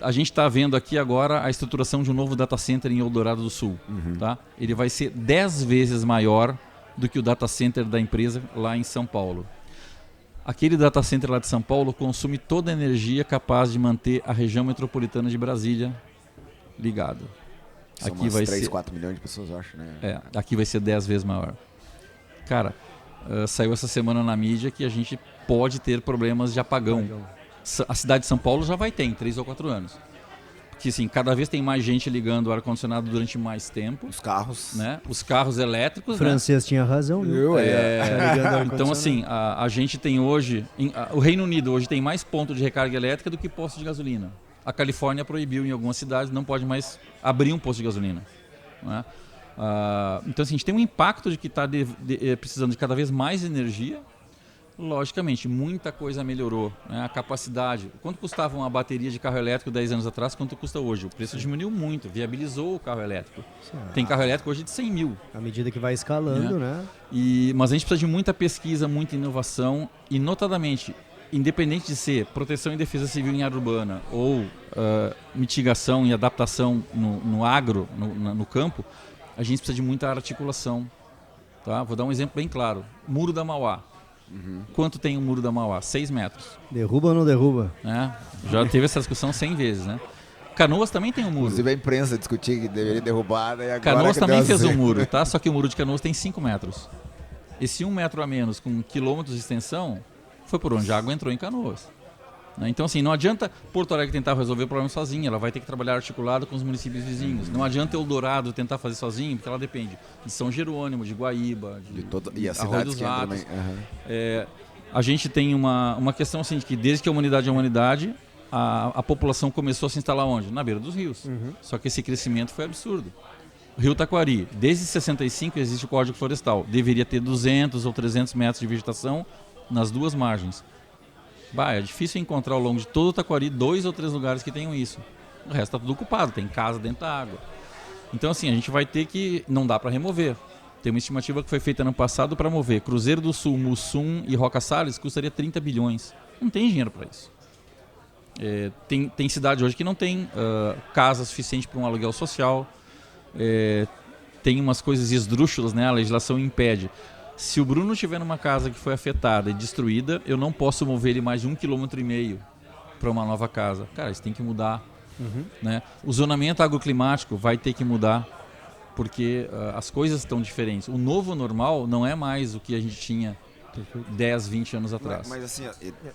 A gente está vendo aqui agora a estruturação de um novo data center em Eldorado do Sul. Tá? Ele vai ser 10 vezes maior do que o data center da empresa lá em São Paulo. Aquele data center lá de São Paulo consome toda a energia capaz de manter a região metropolitana de Brasília ligada. São aqui vai 3, 4 milhões de pessoas, eu acho, né? Aqui vai ser 10 vezes maior. Cara, saiu essa semana na mídia que a gente pode ter problemas de apagão. A cidade de São Paulo já vai ter em 3 ou 4 anos. Porque assim, cada vez tem mais gente ligando o ar-condicionado durante mais tempo. Os carros. Né? Os carros elétricos. O francês tinha razão. Então assim, a gente tem hoje... O Reino Unido hoje tem mais ponto de recarga elétrica do que posto de gasolina. A Califórnia proibiu em algumas cidades, não pode mais abrir um posto de gasolina. Né? Então assim, a gente tem um impacto de que está precisando de cada vez mais energia. Logicamente, muita coisa melhorou. Né? A capacidade. Quanto custava uma bateria de carro elétrico 10 anos atrás? Quanto custa hoje? O preço diminuiu muito, viabilizou o carro elétrico. Tem carro elétrico hoje de 100 mil. À medida que vai escalando, né? Mas a gente precisa de muita pesquisa, muita inovação e, notadamente, independente de ser proteção e defesa civil em área urbana ou mitigação e adaptação no agro, no campo, a gente precisa de muita articulação. Tá? Vou dar um exemplo bem claro. Muro da Mauá. Quanto tem o Muro da Mauá? 6 metros. Derruba ou não derruba? Já teve essa discussão 100 vezes, né? Canoas também tem um muro. Inclusive a imprensa discutia que deveria derrubar, né? E agora Canoas também fez um assim. muro, tá? Só que o muro de Canoas tem 5 metros. Esse 1 metro a menos, com quilômetros de extensão, foi por onde a água entrou em Canoas. Né? Então, assim, não adianta Porto Alegre tentar resolver o problema sozinha, ela vai ter que trabalhar articulado com os municípios vizinhos. Não adianta Eldorado tentar fazer sozinho, porque ela depende de São Jerônimo, de Guaíba, E as Arroio cidades dos que entram Ratos. também. A gente tem uma questão assim, de que desde que a humanidade é a humanidade, a população começou a se instalar onde? Na beira dos rios. Só que esse crescimento foi absurdo. Rio Taquari, desde 65 existe o Código Florestal. Deveria ter 200 ou 300 metros de vegetação nas duas margens. É difícil encontrar ao longo de todo o Taquari 2 ou 3 lugares que tenham isso. O resto está tudo ocupado, tem casa dentro da água. Então assim, a gente vai ter que... Não dá para remover. Tem uma estimativa que foi feita ano passado para mover Cruzeiro do Sul, Mussum e Roca Salles, custaria 30 bilhões. Não tem dinheiro para isso. Tem cidade hoje que não tem casa suficiente para um aluguel social. Tem umas coisas esdrúxulas, né? A legislação impede. Se o Bruno estiver numa casa que foi afetada e destruída, eu não posso mover ele mais de 1,5 km para uma nova casa. Cara, isso tem que mudar. Né? O zonamento agroclimático vai ter que mudar, porque as coisas estão diferentes. O novo normal não é mais o que a gente tinha 10, 20 anos atrás. Mas assim,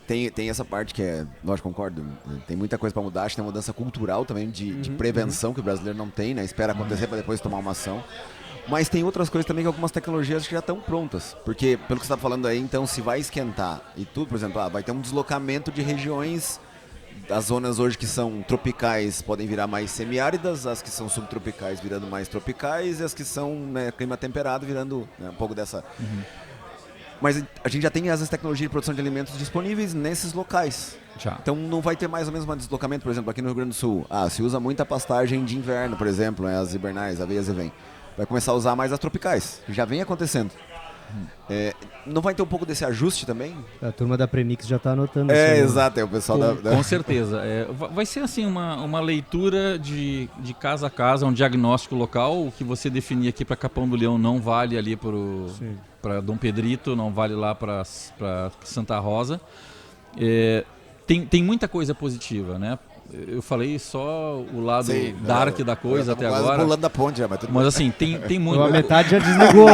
tem essa parte que é, lógico, concordo, tem muita coisa para mudar, acho que tem uma mudança cultural também de prevenção que o brasileiro não tem, né? Espera acontecer para depois tomar uma ação. Mas tem outras coisas também que algumas tecnologias que já estão prontas. Porque, pelo que você está falando aí, então, se vai esquentar e tudo, por exemplo, vai ter um deslocamento de regiões. As zonas hoje que são tropicais podem virar mais semiáridas, as que são subtropicais virando mais tropicais e as que são, né, clima temperado virando, né, um pouco dessa... Mas a gente já tem essas tecnologias de produção de alimentos disponíveis nesses locais. Já. Então não vai ter mais ou menos um deslocamento, por exemplo, aqui no Rio Grande do Sul. Se usa muita pastagem de inverno, por exemplo, né, as hibernais, aveias e vem. Vai começar a usar mais as tropicais, que já vem acontecendo. Não vai ter um pouco desse ajuste também? A turma da Premix já está anotando. Exato, é o pessoal com certeza. Vai ser assim uma leitura de casa a casa, um diagnóstico local. O que você definir aqui para Capão do Leão não vale ali para Dom Pedrito, não vale lá para Santa Rosa. Tem muita coisa positiva, né? Eu falei só o lado dark da coisa até agora. Pulando da ponte já, mas assim, tem muito. A metade já desligou,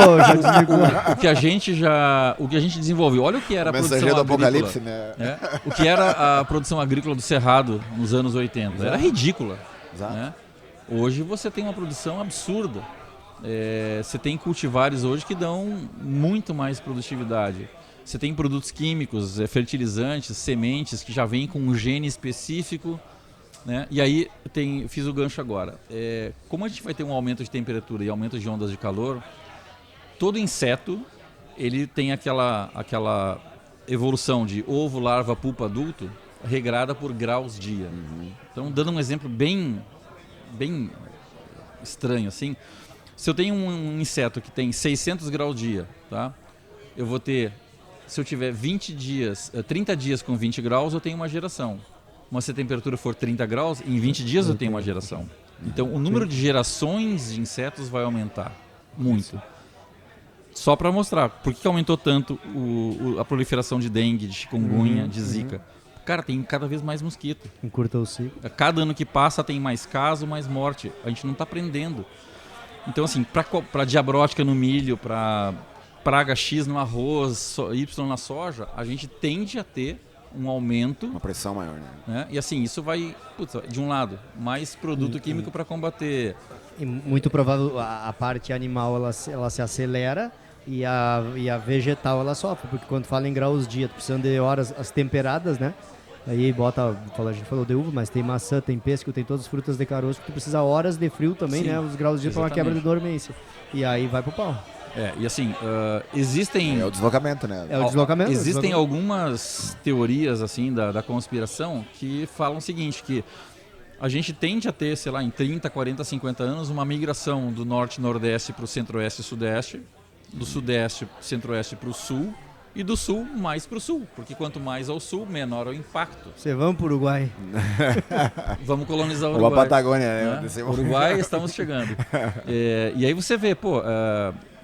O que a gente desenvolveu. Olha o que era a produção agrícola. Do Apocalipse, né? O que era a produção agrícola do Cerrado nos anos 80. Exato. Era ridícula. Exato. Né? Hoje você tem uma produção absurda. Você tem cultivares hoje que dão muito mais produtividade. Você tem produtos químicos, fertilizantes, sementes que já vêm com um gene específico. Né? E aí fiz o gancho agora. Como a gente vai ter um aumento de temperatura e aumento de ondas de calor, todo inseto ele tem aquela evolução de ovo, larva, pupa, adulto, regrada por graus dia. Então, dando um exemplo bem estranho assim, se eu tenho um inseto que tem 600 graus dia, tá? Eu vou ter, se eu tiver 30 dias com 20 graus, eu tenho uma geração. Mas se a temperatura for 30 graus, em 20 dias eu tenho uma geração. Então, o número de gerações de insetos vai aumentar muito. Só para mostrar por que aumentou tanto a proliferação de dengue, de chikungunya, de zika. Cara, tem cada vez mais mosquito. Encurta o ciclo. Cada ano que passa tem mais caso, mais morte. A gente não está aprendendo. Então, assim, para diabrótica no milho, para praga X no arroz, Y na soja, a gente tende a ter um aumento. Uma pressão maior, né? E assim, isso vai, de um lado, mais produto químico para combater. E muito provável a parte animal ela se acelera e a vegetal ela sofre, porque quando fala em graus dia, tu precisando de horas as temperadas, né? Aí a gente falou de uva, mas tem maçã, tem pêssego, tem todas as frutas de caroço, que tu precisa horas de frio também, né? Os graus dia para uma quebra de dormência. E aí vai pro pau. E assim, existem... É o deslocamento, né? É o deslocamento. Existem algumas teorias, assim, da conspiração que falam o seguinte, que a gente tende a ter, sei lá, em 30, 40, 50 anos, uma migração do norte e nordeste para o centro-oeste e sudeste, do sudeste, centro-oeste para o sul, e do sul mais para o sul, porque quanto mais ao sul, menor o impacto. Você vamos para o Uruguai. Vamos colonizar o Ou a Uruguai. Patagônia, né? Uruguai, estamos chegando. E aí você vê,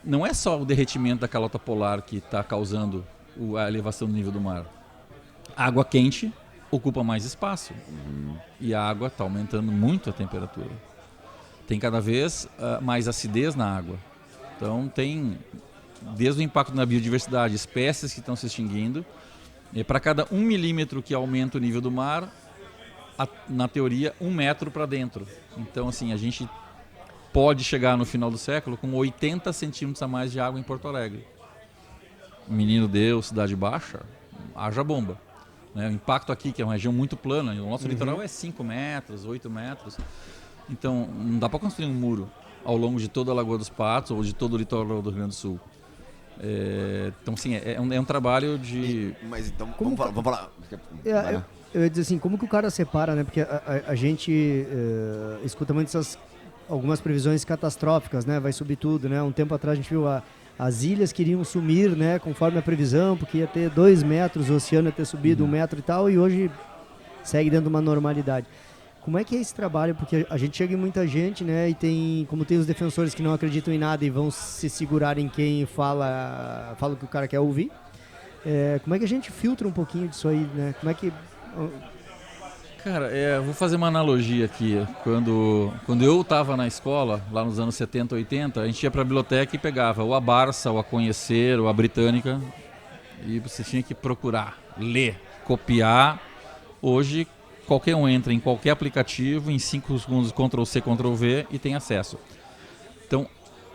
não é só o derretimento da calota polar que está causando a elevação do nível do mar. A água quente ocupa mais espaço. E a água está aumentando muito a temperatura. Tem cada vez mais acidez na água. Então tem, desde o impacto na biodiversidade, espécies que estão se extinguindo. E para cada 1 milímetro que aumenta o nível do mar, na teoria, 1 metro para dentro. Então, assim, a gente pode chegar no final do século com 80 centímetros a mais de água em Porto Alegre. Menino Deus, Cidade Baixa, haja bomba. Né? O impacto aqui, que é uma região muito plana, o nosso litoral é 5 metros, 8 metros. Então, não dá para construir um muro ao longo de toda a Lagoa dos Patos ou de todo o litoral do Rio Grande do Sul. Então, sim, é um trabalho de... Mas então, vamos falar. Eu ia dizer assim, como que o cara separa, né? Porque a gente escuta muito algumas previsões catastróficas, né? Vai subir tudo, né? Um tempo atrás a gente viu as ilhas queriam sumir, né? Conforme a previsão, porque ia ter 2 metros, o oceano ia ter subido 1 metro e tal, e hoje segue dentro de uma normalidade. Como é que é esse trabalho? Porque a gente chega em muita gente, né? E como tem os defensores que não acreditam em nada e vão se segurar em quem fala o que o cara quer ouvir. Como é que a gente filtra um pouquinho disso aí, né? Como é que... Cara, vou fazer uma analogia aqui. Quando eu estava na escola, lá nos anos 70, 80, a gente ia para a biblioteca e pegava ou a Barça, ou a Conhecer, ou a Britânica, e você tinha que procurar, ler, copiar. Hoje, qualquer um entra em qualquer aplicativo, em 5 segundos, Ctrl+C, Ctrl+V, e tem acesso. Então,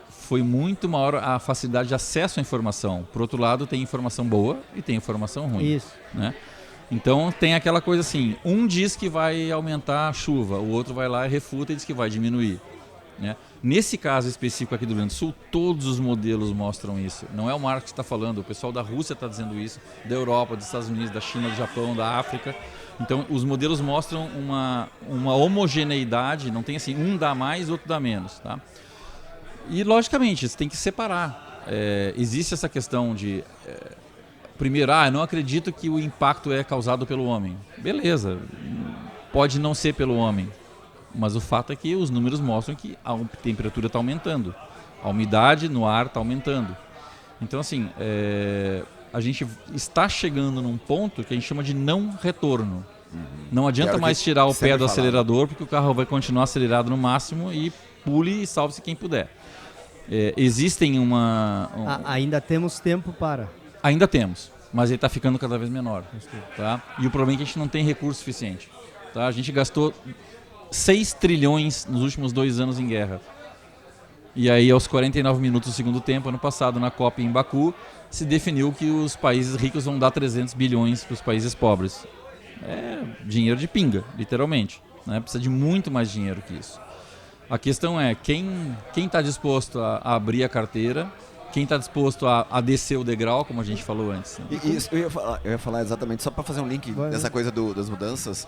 foi muito maior a facilidade de acesso à informação. Por outro lado, tem informação boa e tem informação ruim. Isso. Né? Então tem aquela coisa assim, um diz que vai aumentar a chuva, o outro vai lá e refuta e diz que vai diminuir. Né? Nesse caso específico aqui do Rio Grande do Sul, todos os modelos mostram isso. Não é o Marco que está falando, o pessoal da Rússia está dizendo isso, da Europa, dos Estados Unidos, da China, do Japão, da África. Então os modelos mostram uma homogeneidade, não tem assim, um dá mais, outro dá menos. Tá? E logicamente, você tem que separar. Existe essa questão de... Primeiro, eu não acredito que o impacto é causado pelo homem. Beleza, pode não ser pelo homem, mas o fato é que os números mostram que a temperatura está aumentando, a umidade no ar está aumentando. Então, assim, a gente está chegando num ponto que a gente chama de não retorno. Não adianta mais tirar o pé do acelerador, porque o carro vai continuar acelerado no máximo e pule e salve-se quem puder. Existem Ainda temos tempo para... Ainda temos, mas ele está ficando cada vez menor. Tá? E o problema é que a gente não tem recurso suficiente. Tá? A gente gastou 6 trilhões nos últimos 2 anos em guerra. E aí, aos 49 minutos do segundo tempo, ano passado, na COP em Baku, se definiu que os países ricos vão dar 300 bilhões para os países pobres. É dinheiro de pinga, literalmente. Né? Precisa de muito mais dinheiro que isso. A questão é, quem está disposto a abrir a carteira, quem está disposto a descer o degrau, como a gente falou antes. Né? Isso, eu ia falar exatamente, só para fazer um link dessa coisa das mudanças,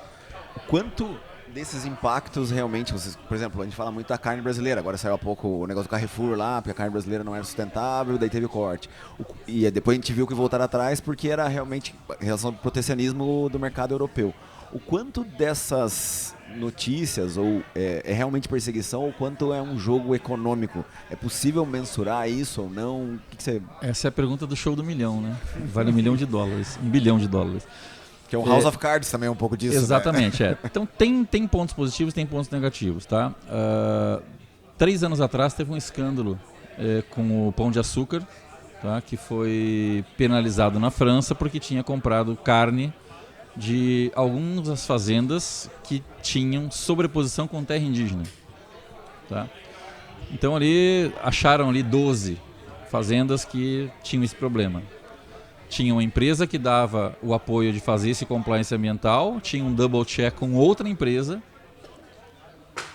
o quanto desses impactos realmente, por exemplo, a gente fala muito da carne brasileira, agora saiu há pouco o negócio do Carrefour lá, porque a carne brasileira não era sustentável, daí teve o corte. E depois a gente viu que voltaram atrás porque era realmente em relação ao protecionismo do mercado europeu. O quanto dessas notícias é realmente perseguição ou quanto é um jogo econômico? É possível mensurar isso ou não? O que você... Essa é a pergunta do show do milhão, né? Vale $1 milhão, $1 bilhão. Que é um House of Cards também, um pouco disso. Exatamente, né? Então tem pontos positivos, tem pontos negativos, tá? 3 anos atrás teve um escândalo com o Pão de Açúcar, tá? Que foi penalizado na França porque tinha comprado carne de algumas fazendas que tinham sobreposição com terra indígena. Tá? Então acharam 12 fazendas que tinham esse problema. Tinha uma empresa que dava o apoio de fazer esse compliance ambiental, tinha um double check com outra empresa,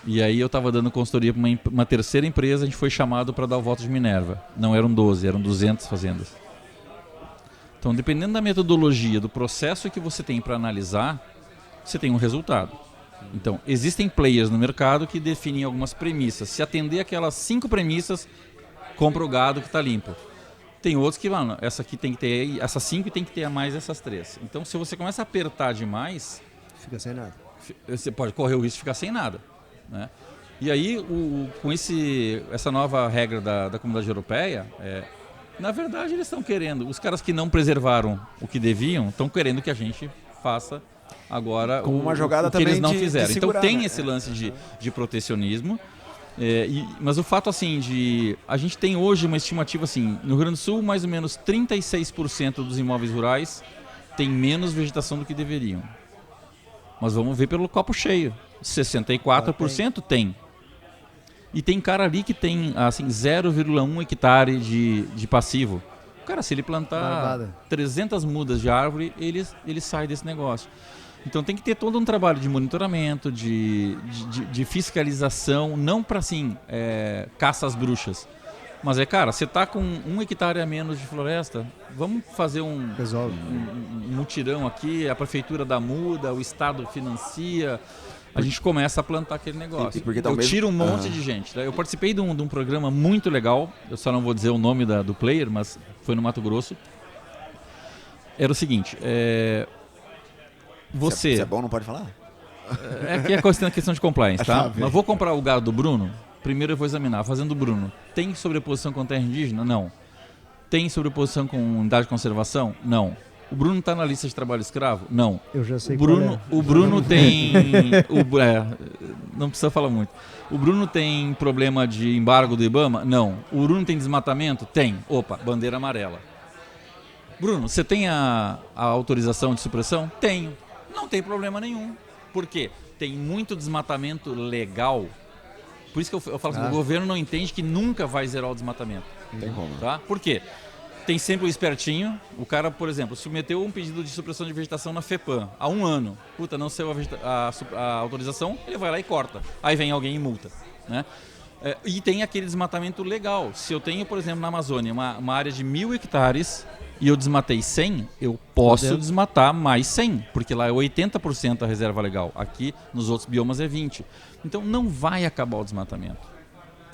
e aí eu estava dando consultoria para uma terceira empresa, a gente foi chamado para dar o voto de Minerva. Não eram 12, eram 200 fazendas. Então, dependendo da metodologia, do processo que você tem para analisar, você tem um resultado. Então, existem players no mercado que definem algumas premissas. Se atender aquelas 5 premissas, compra o gado que está limpo. Tem outros que, mano, essa aqui tem que ter, essas 5 tem que ter mais essas 3. Então, se você começa a apertar demais... Fica sem nada. Você pode correr o risco de ficar sem nada, né? E aí, com essa nova regra da Comunidade Europeia, na verdade eles estão querendo, os caras que não preservaram o que deviam, estão querendo que a gente faça agora como uma jogada o que também eles não de fizeram. segurar, então tem né? esse lance de protecionismo, mas o fato assim a gente tem hoje uma estimativa assim, no Rio Grande do Sul mais ou menos 36% dos imóveis rurais tem menos vegetação do que deveriam. Mas vamos ver pelo copo cheio. 64% tem. E tem cara ali que tem assim 0,1 hectare de passivo. Cara, se ele plantar 300 mudas de árvore, ele sai desse negócio. Então tem que ter todo um trabalho de monitoramento, de fiscalização, não para assim, caça às bruxas. Mas cara, você tá com 1 hectare a menos de floresta, vamos fazer um mutirão aqui, a prefeitura dá muda, o estado financia, a gente começa a plantar aquele negócio. Eu tiro um monte de gente. Tá? Eu participei de um programa muito legal, eu só não vou dizer o nome do player, mas foi no Mato Grosso. Era o seguinte, você... Se é bom, não pode falar? Que é questão de compliance, tá? Mas vou comprar o gado do Bruno, primeiro eu vou examinar, fazendo o Bruno. Tem sobreposição com terra indígena? Não. Tem sobreposição com unidade de conservação? Não. O Bruno está na lista de trabalho escravo? Não. Eu já sei O Bruno tem... não precisa falar muito. O Bruno tem problema de embargo do IBAMA? Não. O Bruno tem desmatamento? Tem. Opa, bandeira amarela. Bruno, você tem a autorização de supressão? Tenho. Não tem problema nenhum. Por quê? Tem muito desmatamento legal. Por isso que eu falo que o governo não entende que nunca vai zerar o desmatamento. Tem como. Tá? Por quê? Tem sempre o espertinho. O cara, por exemplo, submeteu um pedido de supressão de vegetação na FEPAM há 1 ano. Puta, não saiu a autorização, ele vai lá e corta. Aí vem alguém e multa. Né? E tem aquele desmatamento legal. Se eu tenho, por exemplo, na Amazônia, uma área de 1.000 hectares e eu desmatei 100, eu posso desmatar mais 100, porque lá é 80% a reserva legal. Aqui, nos outros biomas, é 20%. Então, não vai acabar o desmatamento.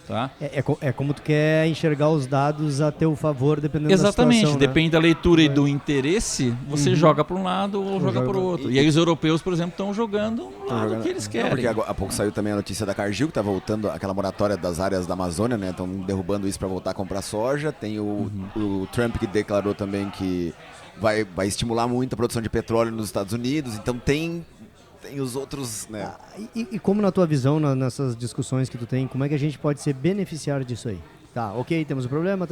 Tá? É como tu quer enxergar os dados a teu favor, dependendo Exatamente, da situação, depende da leitura e do interesse, você joga para um lado ou joga para o outro. E aí os europeus, por exemplo, estão jogando no lado que eles querem. Porque há pouco saiu também a notícia da Cargill, que está voltando aquela moratória das áreas da Amazônia, né? Estão derrubando isso para voltar a comprar soja. Tem o Trump que declarou também que vai estimular muito a produção de petróleo nos Estados Unidos. Então tem os outros, né? E como na tua visão, nessas discussões que tu tem, como é que a gente pode ser beneficiário disso aí? Tá, ok, temos um problema,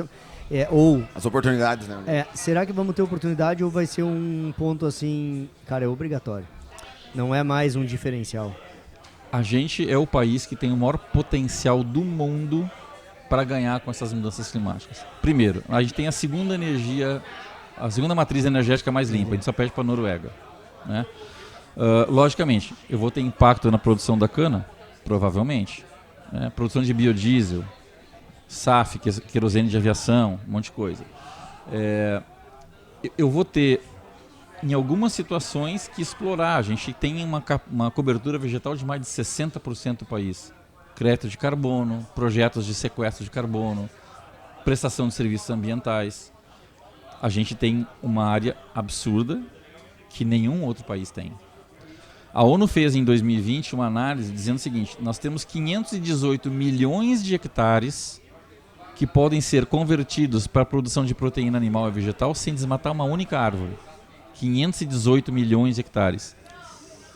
ou... As oportunidades, né? Será que vamos ter oportunidade ou vai ser um ponto assim, cara, é obrigatório? Não é mais um diferencial? A gente é o país que tem o maior potencial do mundo para ganhar com essas mudanças climáticas. Primeiro, a gente tem a segunda matriz energética mais limpa, a gente só pede para a Noruega, né? Logicamente, eu vou ter impacto na produção da cana? Provavelmente. Produção de biodiesel, SAF, querosene de aviação, um monte de coisa. Eu vou ter, em algumas situações, que explorar. A gente tem uma cobertura vegetal de mais de 60% do país. Crédito de carbono, projetos de sequestro de carbono, prestação de serviços ambientais. A gente tem uma área absurda que nenhum outro país tem. A ONU fez em 2020 uma análise dizendo o seguinte: nós temos 518 milhões de hectares que podem ser convertidos para a produção de proteína animal e vegetal sem desmatar uma única árvore. 518 milhões de hectares.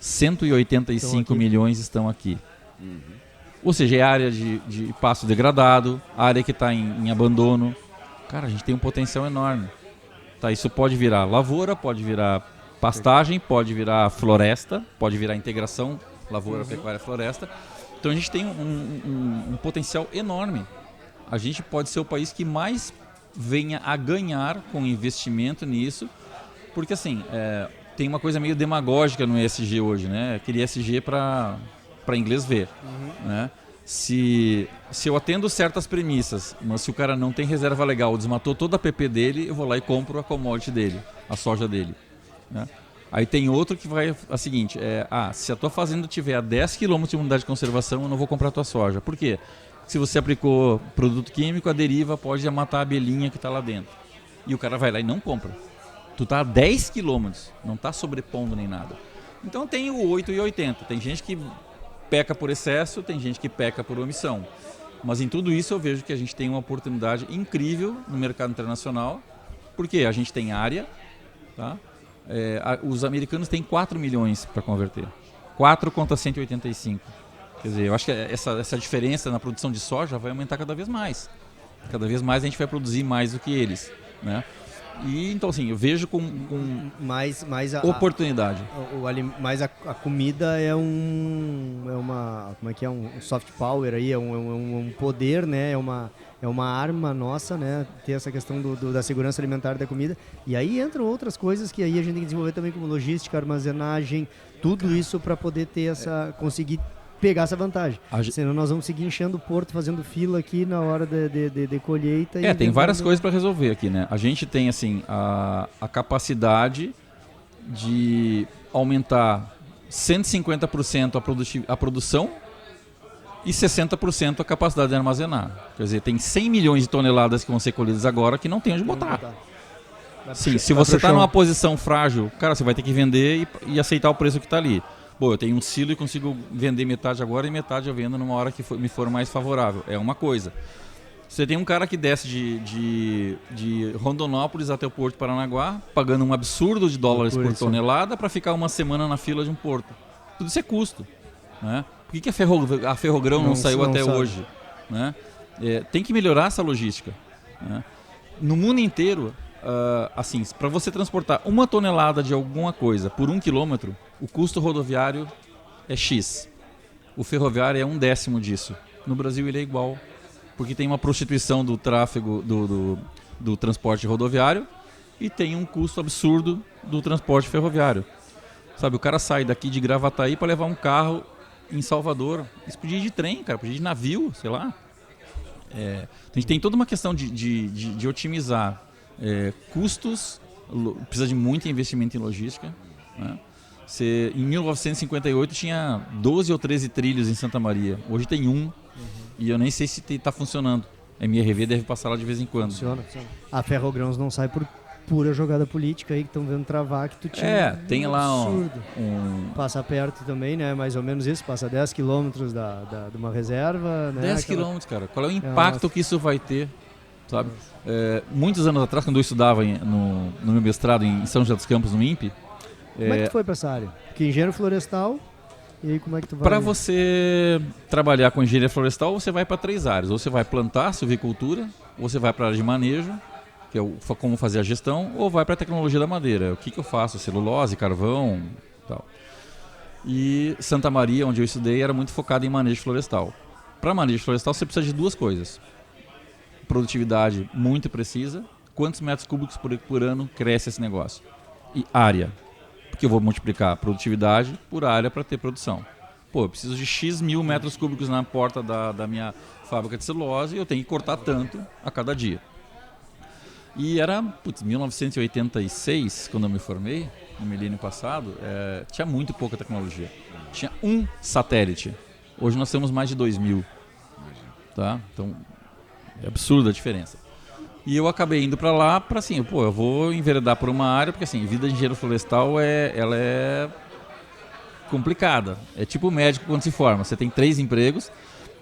185 milhões estão aqui. Ou seja, é área de pasto degradado, área que está em abandono. Cara, a gente tem um potencial enorme. Tá, isso pode virar lavoura, pode virar pastagem, pode virar floresta, pode virar integração lavoura, pecuária, floresta. Então a gente tem um potencial enorme. A gente pode ser o país que mais venha a ganhar com investimento nisso, porque assim, tem uma coisa meio demagógica no ESG hoje, né? Aquele ESG para inglês ver, né? Se eu atendo certas premissas, mas se o cara não tem reserva legal, desmatou toda a PP dele, eu vou lá e compro a commodity dele, a soja dele. Né? Aí tem outro que vai a seguinte, se a tua fazenda tiver a 10 km de unidade de conservação, eu não vou comprar a tua soja. Por quê? Se você aplicou produto químico, a deriva pode matar a abelhinha que está lá dentro. e o cara vai lá e não compra. Tu tá a 10 quilômetros, não tá sobrepondo nem nada. Então tem o 8 e 80. Tem gente que peca por excesso, tem gente que peca por omissão. Mas em tudo isso eu vejo que a gente tem uma oportunidade incrível no mercado internacional, porque a gente tem área, tá? Os americanos têm 4 milhões para converter. 4 contra 185. Quer dizer, eu acho que essa diferença na produção de soja vai aumentar cada vez mais. Cada vez mais a gente vai produzir mais do que eles, né? E então assim, eu vejo com mais oportunidade. Mas a comida é uma, como é que é, um soft power aí, é um poder, né? É uma arma nossa, né? Ter essa questão da segurança alimentar da comida. E aí entram outras coisas que aí a gente tem que desenvolver também, como logística, armazenagem, tudo isso para poder ter conseguir pegar essa vantagem. Senão nós vamos seguir enchendo o porto, fazendo fila aqui na hora de colheita. Tem várias coisas para resolver aqui, né? A gente tem assim a capacidade de aumentar 150% a produção e 60% a capacidade de armazenar. Quer dizer, tem 100 milhões de toneladas que vão ser colhidas agora que não tem onde botar. Sim, se você está numa posição frágil, cara, você vai ter que vender e aceitar o preço que está ali. Bom, eu tenho um silo e consigo vender metade agora e metade eu vendo numa hora que me for mais favorável. É uma coisa. Você tem um cara que desce de Rondonópolis até o Porto de Paranaguá, pagando um absurdo de dólares por tonelada para ficar uma semana na fila de um porto. Tudo isso é custo, né? Por que a Ferrogrão não saiu até hoje? Né? Tem que melhorar essa logística, né? No mundo inteiro, assim, para você transportar 1 tonelada de alguma coisa por 1 quilômetro, o custo rodoviário é X. O ferroviário é 1/10 disso. No Brasil ele é igual, porque tem uma prostituição do tráfego do transporte rodoviário e tem um custo absurdo do transporte ferroviário. Sabe, o cara sai daqui de Gravataí para levar um carro em Salvador. Isso podia ir de trem, cara, podia ir de navio, sei lá. A gente tem toda uma questão de otimizar custos, precisa de muito investimento em logística, né? Em 1958 tinha 12 ou 13 trilhos em Santa Maria. Hoje tem um. E eu nem sei se está funcionando. A MRV deve passar lá de vez em quando. Funciona. A Ferrogrãos não sai por pura jogada política aí que estão vendo travar que tu tinha. Tem lá Passa perto também, né? Mais ou menos isso, passa 10 quilômetros de uma reserva. 10 quilômetros, cara. Qual é o impacto que isso vai ter? Sabe? Muitos anos atrás, quando eu estudava no meu mestrado em São José dos Campos, no INPE. Como é que tu foi para essa área? Porque engenheiro florestal, e aí como é que tu vai? Para você trabalhar com engenharia florestal, você vai para 3 áreas. Ou você vai plantar, silvicultura, ou você vai para a área de manejo, que é como fazer a gestão, ou vai para a tecnologia da madeira. O que eu faço? Celulose, carvão, tal. E Santa Maria, onde eu estudei, era muito focado em manejo florestal. Para manejo florestal, você precisa de 2 coisas. Produtividade muito precisa. Quantos metros cúbicos por ano cresce esse negócio? E área. Porque eu vou multiplicar a produtividade por área para ter produção. Eu preciso de X mil metros cúbicos na porta da minha fábrica de celulose e eu tenho que cortar tanto a cada dia. E era, 1986, quando eu me formei, no milênio passado, tinha muito pouca tecnologia. Tinha um satélite. Hoje nós temos mais de 2.000. Tá? Então, é absurda a diferença. E eu acabei indo para lá para assim, eu vou enveredar por uma área, porque assim, vida de engenheiro florestal ela é complicada. É tipo médico quando se forma. Você tem 3 empregos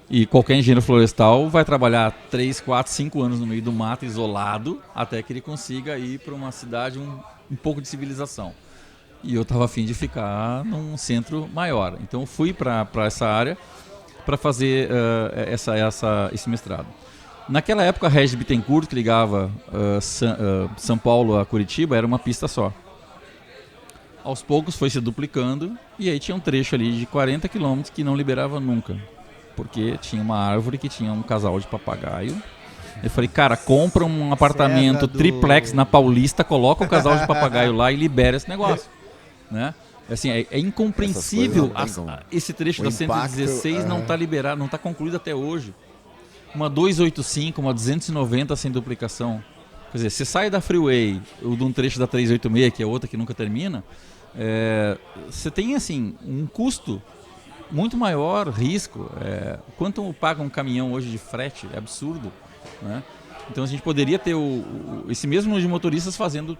e qualquer engenheiro florestal vai trabalhar 3, 4, 5 anos no meio do mato, isolado, até que ele consiga ir para uma cidade um pouco de civilização. E eu estava a fim de ficar num centro maior. Então eu fui para essa área para fazer esse mestrado. Naquela época, a Regis Bittencourt, que ligava São Paulo a Curitiba, era uma pista só. Aos poucos foi se duplicando e aí tinha um trecho ali de 40 quilômetros que não liberava nunca. Porque tinha uma árvore que tinha um casal de papagaio. Eu falei, cara, compra um apartamento triplex na Paulista, coloca o casal de papagaio lá e libera esse negócio. Né? Assim, é incompreensível esse trecho da 116 não está liberado, não está concluído até hoje. Uma 285, uma 290 sem duplicação. Quer dizer, você sai da Freeway, ou de um trecho da 386, que é outra que nunca termina, você tem assim um custo muito maior, risco. Quanto paga um caminhão hoje de frete? É absurdo. Né? Então a gente poderia ter esse mesmo número de motoristas fazendo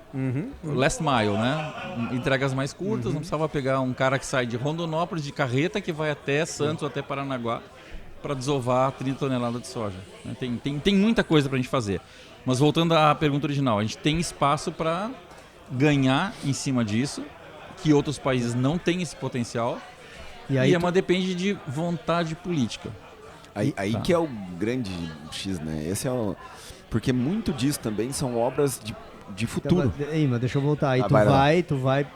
last mile, né? Entregas mais curtas, não precisava pegar um cara que sai de Rondonópolis de carreta que vai até Santos ou até Paranaguá para desovar 30 toneladas de soja. Tem muita coisa para a gente fazer. Mas voltando à pergunta original, a gente tem espaço para ganhar em cima disso, que outros países não têm esse potencial, depende de vontade política. Aí que é o grande X, né? Esse é o... Porque muito disso também são obras de futuro. Mas deixa eu voltar. Aí tu vai...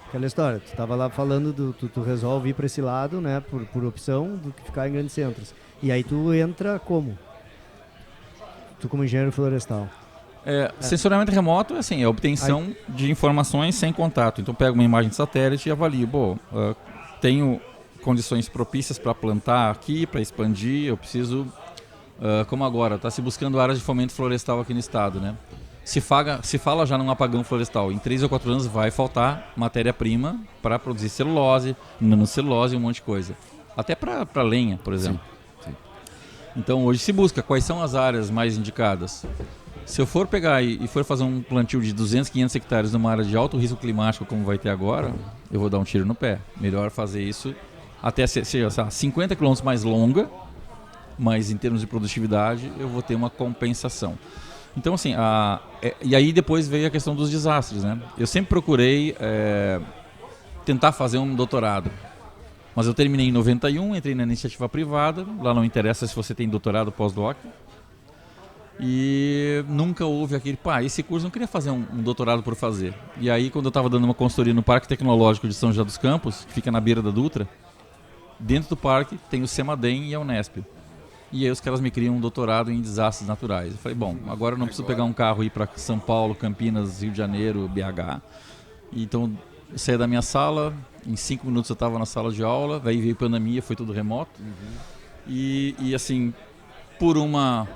Aquela história, tu tava lá falando, tu resolve ir para esse lado, né? Por opção do que ficar em grandes centros. E aí tu entra como? Tu como engenheiro florestal. Sensoriamento remoto é a obtenção de informações sem contato. Então pego uma imagem de satélite e avalio. Tenho condições propícias para plantar aqui, para expandir, eu preciso, como agora, está se buscando áreas de fomento florestal aqui no estado, né? Se fala já num apagão florestal, em 3 ou 4 anos vai faltar matéria-prima para produzir celulose, nanocelulose e um monte de coisa. Até para lenha, por exemplo. Sim. Então hoje se busca quais são as áreas mais indicadas. Se eu for pegar e for fazer um plantio de 200, 500 hectares numa área de alto risco climático, como vai ter agora, eu vou dar um tiro no pé. Melhor fazer isso até ser 50 km mais longa, mas em termos de produtividade eu vou ter uma compensação. Então e aí depois veio a questão dos desastres, né? Eu sempre procurei tentar fazer um doutorado, mas eu terminei em 91, entrei na iniciativa privada, lá não interessa se você tem doutorado pós-doc, e nunca houve aquele, esse curso não queria fazer um doutorado por fazer. E aí quando eu estava dando uma consultoria no Parque Tecnológico de São José dos Campos, que fica na beira da Dutra, dentro do parque tem o CEMADEM e a Unesp. E aí os caras me criam um doutorado em desastres naturais. Eu falei, agora eu não preciso pegar um carro e ir para São Paulo, Campinas, Rio de Janeiro, BH. Então eu saí da minha sala, em 5 minutos eu estava na sala de aula, aí veio pandemia, foi tudo remoto. E assim, por uma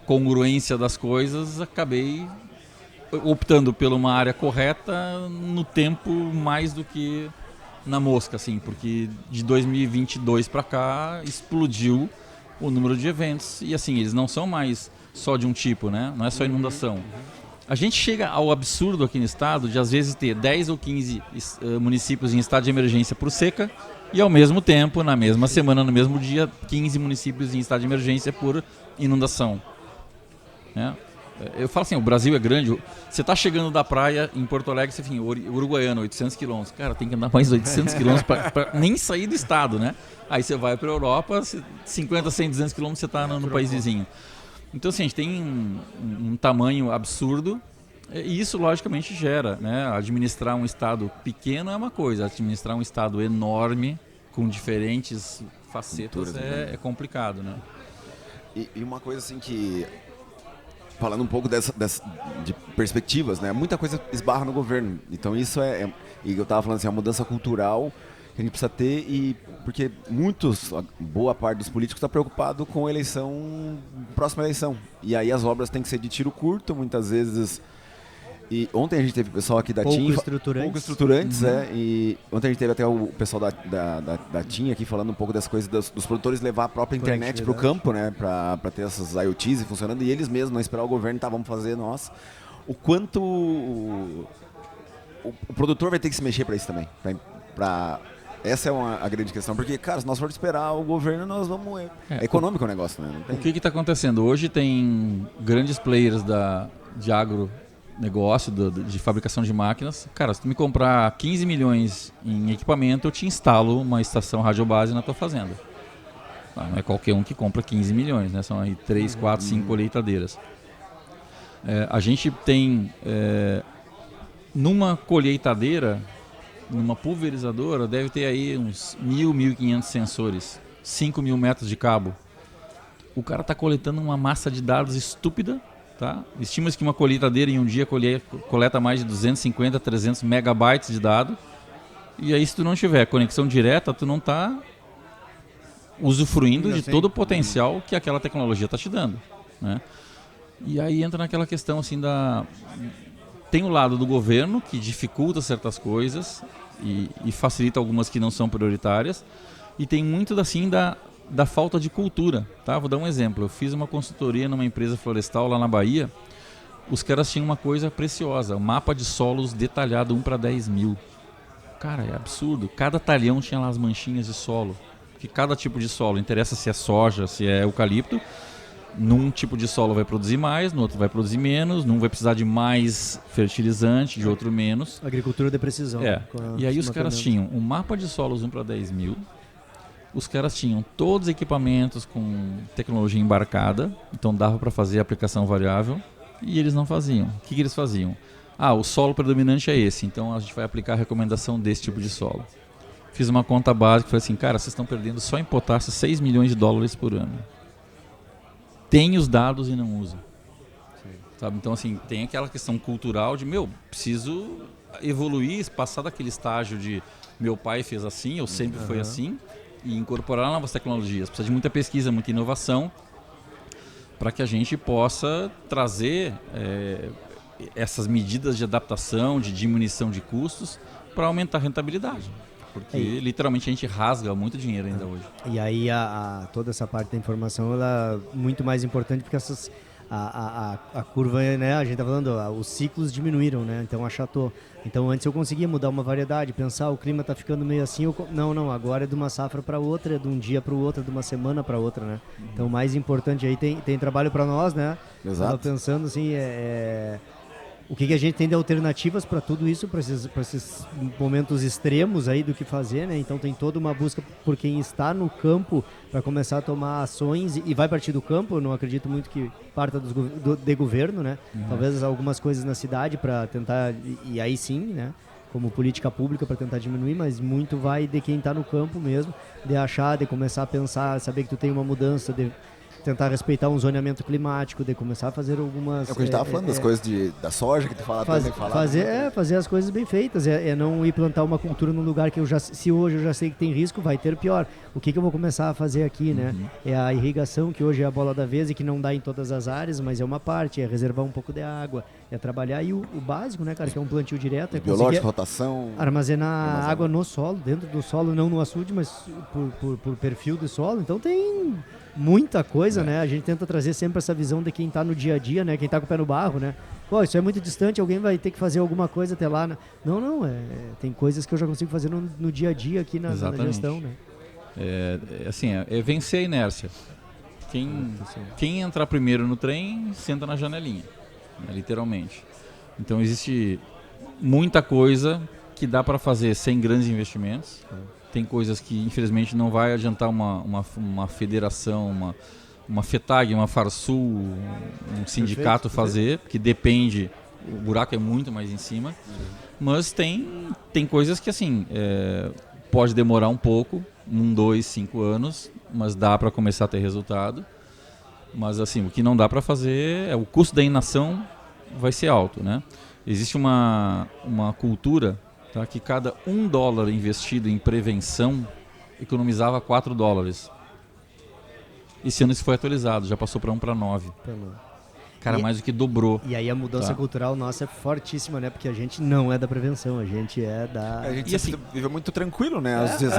congruência das coisas, acabei optando por uma área correta no tempo mais do que na mosca, assim, porque de 2022 para cá explodiu o número de eventos e assim, eles não são mais só de um tipo, né? Não é só inundação. A gente chega ao absurdo aqui no estado de às vezes ter 10 ou 15 municípios em estado de emergência por seca e ao mesmo tempo, na mesma semana, no mesmo dia, 15 municípios em estado de emergência por inundação, né? Eu falo assim, o Brasil é grande, você está chegando da praia em Porto Alegre, enfim, Uruguaiana, 800 km. Cara, tem que andar mais 800 km para nem sair do estado, né? Aí você vai para a Europa, 50, 100, 200 km você está no país vizinho. Então, assim, a gente tem um tamanho absurdo e isso, logicamente, gera, né? Administrar um estado pequeno é uma coisa, administrar um estado enorme, com diferentes facetas, é complicado, né? E uma coisa assim que... Falando um pouco de perspectivas, né? Muita coisa esbarra no governo. Então isso e eu estava falando assim, a mudança cultural que a gente precisa ter, porque boa parte dos políticos está preocupado com a próxima eleição. E aí as obras têm que ser de tiro curto, muitas vezes. E ontem a gente teve o pessoal aqui da TIM... Pouco estruturantes, E ontem a gente teve até o pessoal da TIM aqui falando um pouco das coisas dos produtores levar a própria internet para o campo, né? Para ter essas IoTs funcionando. E eles mesmos, não esperar o governo, vamos fazer nós. O quanto o produtor vai ter que se mexer para isso também. Essa é a grande questão. Porque, cara, se nós formos esperar o governo, nós vamos... É econômico o negócio, né? O que está acontecendo? Hoje tem grandes players de agro... negócio de fabricação de máquinas. Cara, se tu me comprar 15 milhões em equipamento, eu te instalo uma estação radiobase na tua fazenda. Não é qualquer um que compra 15 milhões, né? São aí 3, 4, 5 colheitadeiras. A gente tem numa colheitadeira, numa pulverizadora, deve ter aí uns 1.000, 1.500 sensores, 5.000 metros de cabo. O cara está coletando uma massa de dados estúpida. Tá? Estima-se que uma colheitadeira em um dia coleta mais de 250, 300 megabytes de dado. E aí se tu não tiver conexão direta, tu não está usufruindo de todo o potencial que aquela tecnologia está te dando, né? E aí entra naquela questão assim tem o lado do governo que dificulta certas coisas e facilita algumas que não são prioritárias. E tem muito assim da falta de cultura, tá? Vou dar um exemplo. Eu fiz uma consultoria numa empresa florestal lá na Bahia. Os caras tinham uma coisa preciosa, um mapa de solos detalhado 1:10.000. Cara, é absurdo. Cada talhão tinha lá as manchinhas de solo. Que cada tipo de solo, interessa se é soja, se é eucalipto. Num tipo de solo vai produzir mais, no outro vai produzir menos, num vai precisar de mais fertilizante, de outro menos. Agricultura de precisão. E aí os caras tinham um mapa de solos 1:10.000. Os caras tinham todos os equipamentos com tecnologia embarcada, então dava para fazer aplicação variável, e eles não faziam. O que eles faziam? O solo predominante é esse, então a gente vai aplicar a recomendação desse tipo de solo. Fiz uma conta básica e falei assim, cara, vocês estão perdendo só em potássio $6 milhões por ano. Tem os dados e não usam. Sabe? Então, assim, tem aquela questão cultural de, preciso evoluir, passar daquele estágio de meu pai fez assim, eu sempre fui assim, e incorporar novas tecnologias. Precisa de muita pesquisa, muita inovação, para que a gente possa trazer essas medidas de adaptação, de diminuição de custos, para aumentar a rentabilidade. Porque literalmente a gente rasga muito dinheiro ainda hoje. E aí toda essa parte da informação ela é muito mais importante porque a curva, né, a gente tá falando, os ciclos diminuíram, né, então achatou. Então antes eu conseguia mudar uma variedade, pensar o clima tá ficando meio assim, não, agora é de uma safra para outra, é de um dia para o outro, é de uma semana para outra, né. Então o mais importante aí tem trabalho para nós, né. Exato. Tava pensando assim, o que a gente tem de alternativas para tudo isso, para esses momentos extremos aí do que fazer, né? Então tem toda uma busca por quem está no campo para começar a tomar ações e vai partir do campo. Eu não acredito muito que parta de governo, né? Talvez algumas coisas na cidade para tentar, e aí sim, né? Como política pública para tentar diminuir, mas muito vai de quem está no campo mesmo, de achar, de começar a pensar, saber que tu tem uma mudança, de tentar respeitar um zoneamento climático, de começar a fazer algumas... É o que a gente estava falando, das coisas da soja que tu fala também. Fazer as coisas bem feitas, não ir plantar uma cultura num lugar que se hoje eu já sei que tem risco, vai ter pior. O que eu vou começar a fazer aqui, né? É a irrigação, que hoje é a bola da vez e que não dá em todas as áreas, mas é uma parte, é reservar um pouco de água, é trabalhar e o básico, né, cara, que é um plantio direto, biológico, rotação... Armazenar água no solo, dentro do solo, não no açude, mas por perfil do solo. Então tem muita coisa, né? A gente tenta trazer sempre essa visão de quem está no dia a dia, né? Quem está com o pé no barro, né? Pô, isso é muito distante, alguém vai ter que fazer alguma coisa até lá. Né? Não, tem coisas que eu já consigo fazer no dia a dia aqui na gestão, né? É vencer a inércia. Quem entrar primeiro no trem, senta na janelinha, né? Literalmente. Então existe muita coisa que dá para fazer sem grandes investimentos. Tem coisas que, infelizmente, não vai adiantar uma federação, uma FETAG, uma Farsul, um sindicato fazer, porque depende, o buraco é muito mais em cima. Mas tem coisas que, assim, pode demorar um pouco, 1, 2, 5 anos, mas dá para começar a ter resultado. Mas, assim, o que não dá para fazer o custo da inação vai ser alto, né? Existe uma cultura... Tá, que cada $1 investido em prevenção economizava $4. Esse ano isso foi atualizado, já passou para 1 para 9. Cara, mais do que dobrou. E aí a mudança cultural nossa é fortíssima, né? Porque a gente não é da prevenção, a gente é da... A gente vive muito tranquilo, né? Às vezes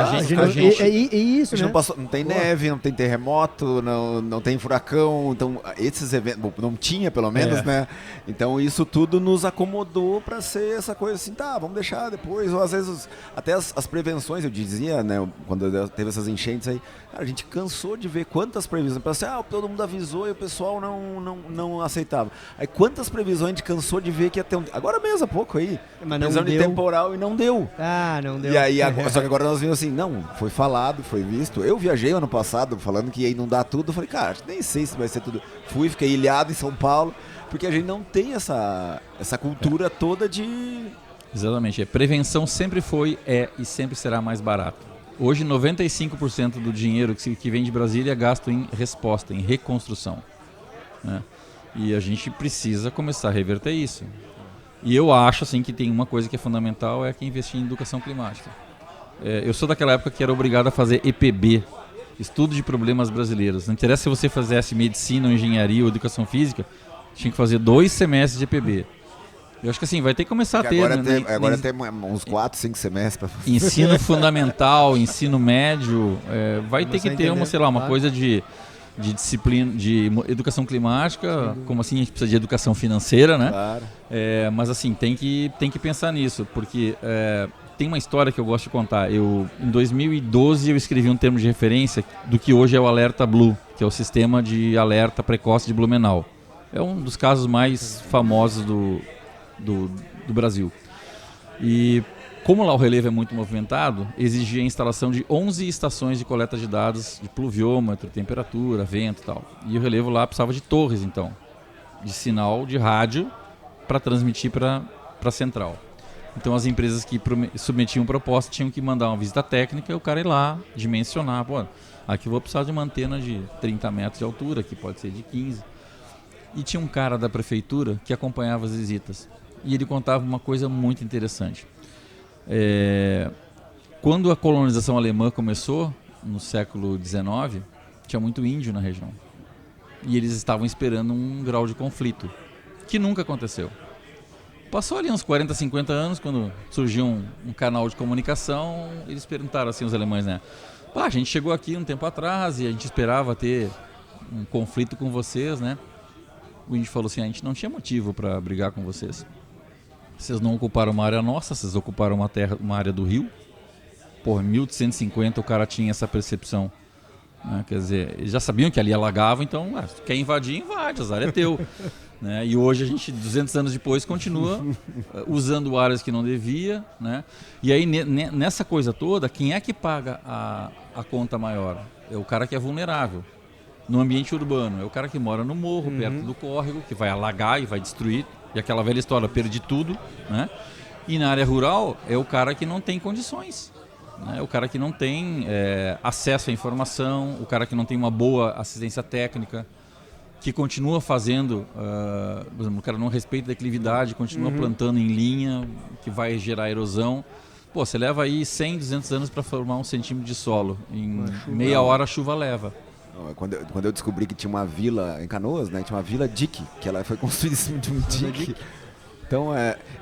isso, né? Não tem neve, não tem terremoto, não tem furacão, então esses eventos, não tinha pelo menos, né? Então isso tudo nos acomodou para ser essa coisa assim, tá, vamos deixar depois, ou às vezes até as prevenções, eu dizia, né? Quando teve essas enchentes aí, cara, a gente cansou de ver quantas previsões, pensei, todo mundo avisou e o pessoal não aceitava. Aí quantas previsões a gente cansou de ver que ia ter agora mesmo há pouco aí, previsão de temporal e não deu. Não deu. E aí, só que agora nós vimos assim, não, foi falado, foi visto. Eu viajei ano passado falando que ia inundar tudo, eu falei, cara, nem sei se vai ser tudo. Fiquei ilhado em São Paulo, porque a gente não tem essa cultura toda de... Exatamente, prevenção sempre foi, e sempre será mais barato. Hoje 95% do dinheiro que vem de Brasília é gasto em resposta, em reconstrução, né? E a gente precisa começar a reverter isso. E eu acho assim, que tem uma coisa que é fundamental, que investir em educação climática. Eu sou daquela época que era obrigado a fazer EPB, Estudo de Problemas Brasileiros. Não interessa se você fizesse medicina, ou engenharia ou educação física, tinha que fazer 2 semestres de EPB. Eu acho que assim, vai ter que começar a ter. Agora tem uns 4, 5 semestres para fazer. Ensino fundamental, ensino médio, vai ter que ter uma coisa de disciplina, de educação climática, como assim a gente precisa de educação financeira, né? Claro. Mas assim, tem que pensar nisso, porque tem uma história que eu gosto de contar. Em 2012 eu escrevi um termo de referência do que hoje é o Alerta Blue, que é o sistema de alerta precoce de Blumenau. É um dos casos mais famosos do Brasil. E como lá o relevo é muito movimentado, exigia a instalação de 11 estações de coleta de dados de pluviômetro, temperatura, vento e tal. E o relevo lá precisava de torres, então, de sinal de rádio para transmitir para a central. Então as empresas que submetiam proposta tinham que mandar uma visita técnica e o cara ir lá, dimensionar. Pô, aqui eu vou precisar de uma antena de 30 metros de altura, aqui pode ser de 15. E tinha um cara da prefeitura que acompanhava as visitas. E ele contava uma coisa muito interessante. Quando a colonização alemã começou, no século XIX, tinha muito índio na região. E eles estavam esperando um grau de conflito, que nunca aconteceu. Passou ali uns 40, 50 anos, quando surgiu um canal de comunicação, eles perguntaram assim, os alemães, né? A gente chegou aqui um tempo atrás e a gente esperava ter um conflito com vocês, né? O índio falou assim, a gente não tinha motivo para brigar com vocês. Vocês não ocuparam uma área nossa, vocês ocuparam uma área do rio. Porra, em 1850 o cara tinha essa percepção. Né? Quer dizer, eles já sabiam que ali alagava, então, se quer invadir, invade, azar é teu. Né? E hoje a gente, 200 anos depois, continua usando áreas que não devia. Né? E aí, nessa coisa toda, quem é que paga a conta maior? É o cara que é vulnerável. No ambiente urbano, é o cara que mora no morro, perto do córrego, que vai alagar e vai destruir. E aquela velha história, perdi tudo. Né? E na área rural, é o cara que não tem condições. Né? É o cara que não tem acesso à informação, o cara que não tem uma boa assistência técnica, que continua fazendo, por exemplo, o cara não respeita a declividade, continua plantando em linha, que vai gerar erosão. Pô, você leva aí 100, 200 anos para formar 1 centímetro de solo. Em meia hora a chuva leva. Quando eu descobri que tinha uma vila em Canoas, né, tinha uma vila dique, que ela foi construída em cima de um dique. Então,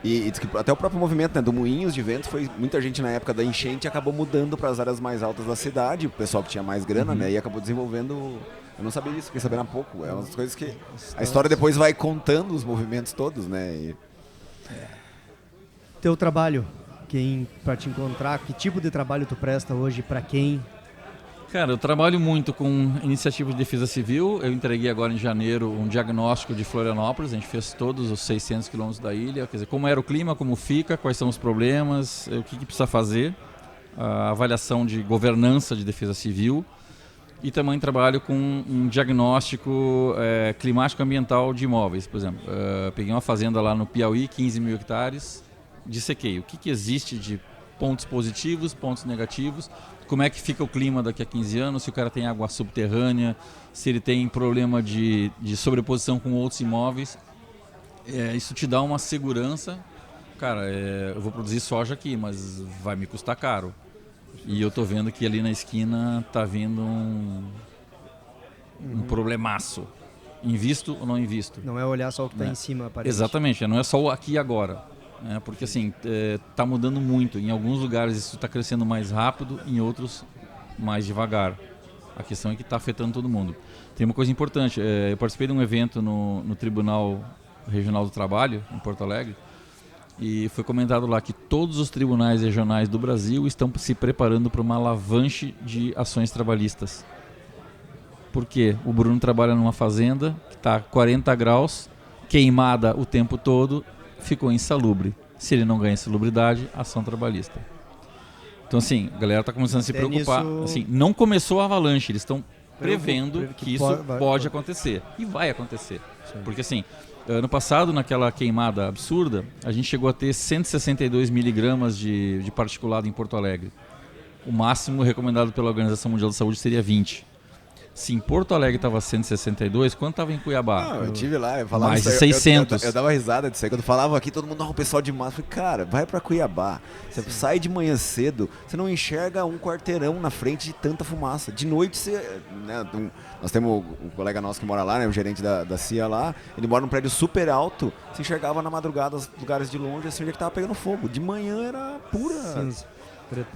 e até o próprio movimento, né, do Moinhos de Vento, foi muita gente na época da enchente acabou mudando para as áreas mais altas da cidade, o pessoal que tinha mais grana, né, e acabou desenvolvendo. Eu não sabia isso, fiquei sabendo há pouco. É umas coisas que a história depois vai contando os movimentos todos, né? Teu trabalho, para te encontrar, que tipo de trabalho tu presta hoje, para quem? Cara, eu trabalho muito com iniciativas de defesa civil. Eu entreguei agora em janeiro um diagnóstico de Florianópolis. A gente fez todos os 600 quilômetros da ilha. Quer dizer, como era o clima, como fica, quais são os problemas, o que precisa fazer. A avaliação de governança de defesa civil. E também trabalho com um diagnóstico climático ambiental de imóveis. Por exemplo, peguei uma fazenda lá no Piauí, 15 mil hectares, dissequei. O que existe de pontos positivos, pontos negativos, como é que fica o clima daqui a 15 anos, se o cara tem água subterrânea, se ele tem problema de sobreposição com outros imóveis. Isso te dá uma segurança. Cara, eu vou produzir soja aqui, mas vai me custar caro. E eu tô vendo que ali na esquina tá vindo um problemaço. Invisto ou não invisto? Não é olhar só o que está em cima, aparentemente. Exatamente, não é só o aqui e agora. Porque assim, tá mudando muito. Em alguns lugares isso está crescendo mais rápido, em outros mais devagar. A questão é que está afetando todo mundo. Tem uma coisa importante, eu participei de um evento no Tribunal Regional do Trabalho, em Porto Alegre, e foi comentado lá que todos os tribunais regionais do Brasil estão se preparando para uma avalanche de ações trabalhistas. Por quê? O Bruno trabalha numa fazenda que está a 40 graus, queimada o tempo todo, ficou insalubre. Se ele não ganha insalubridade, ação trabalhista. Então, assim, a galera está começando a se preocupar. Nisso... Assim, não começou a avalanche, eles estão prevendo que isso pode acontecer. E vai acontecer. Sim. Porque, assim, ano passado, naquela queimada absurda, a gente chegou a ter 162 miligramas de particulado em Porto Alegre. O máximo recomendado pela Organização Mundial da Saúde seria 20. Se em Porto Alegre estava 162, quanto estava em Cuiabá? Não, eu tive lá, eu falava Mais de isso aí, 600. Eu dava risada disso aí. Quando falava aqui, todo mundo, não, o pessoal de massa. Eu falei, cara, vai pra Cuiabá. Você sai de manhã cedo, você não enxerga um quarteirão na frente de tanta fumaça. De noite, você... Né, nós temos um colega nosso que mora lá, né, o gerente da CIA lá. Ele mora num prédio super alto. Você enxergava na madrugada os lugares de longe, assim, onde é que tava pegando fogo. De manhã era pura... Cinza, preto.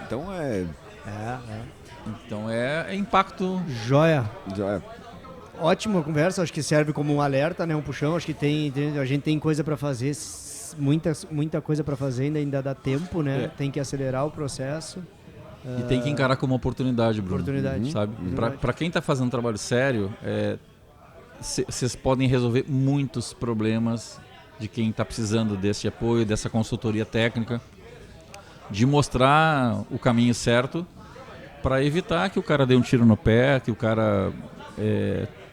Então é... Então é impacto. Joia. Já Ótima conversa, acho que serve como um alerta, né? Um puxão, acho que a gente tem coisa para fazer, muita coisa para fazer, ainda dá tempo, né? Tem que acelerar o processo. E tem que encarar como oportunidade, Bruno. Oportunidade. Sabe? Para quem está fazendo um trabalho sério, vocês podem resolver muitos problemas de quem está precisando desse apoio, dessa consultoria técnica, de mostrar o caminho certo para evitar que o cara dê um tiro no pé, que o cara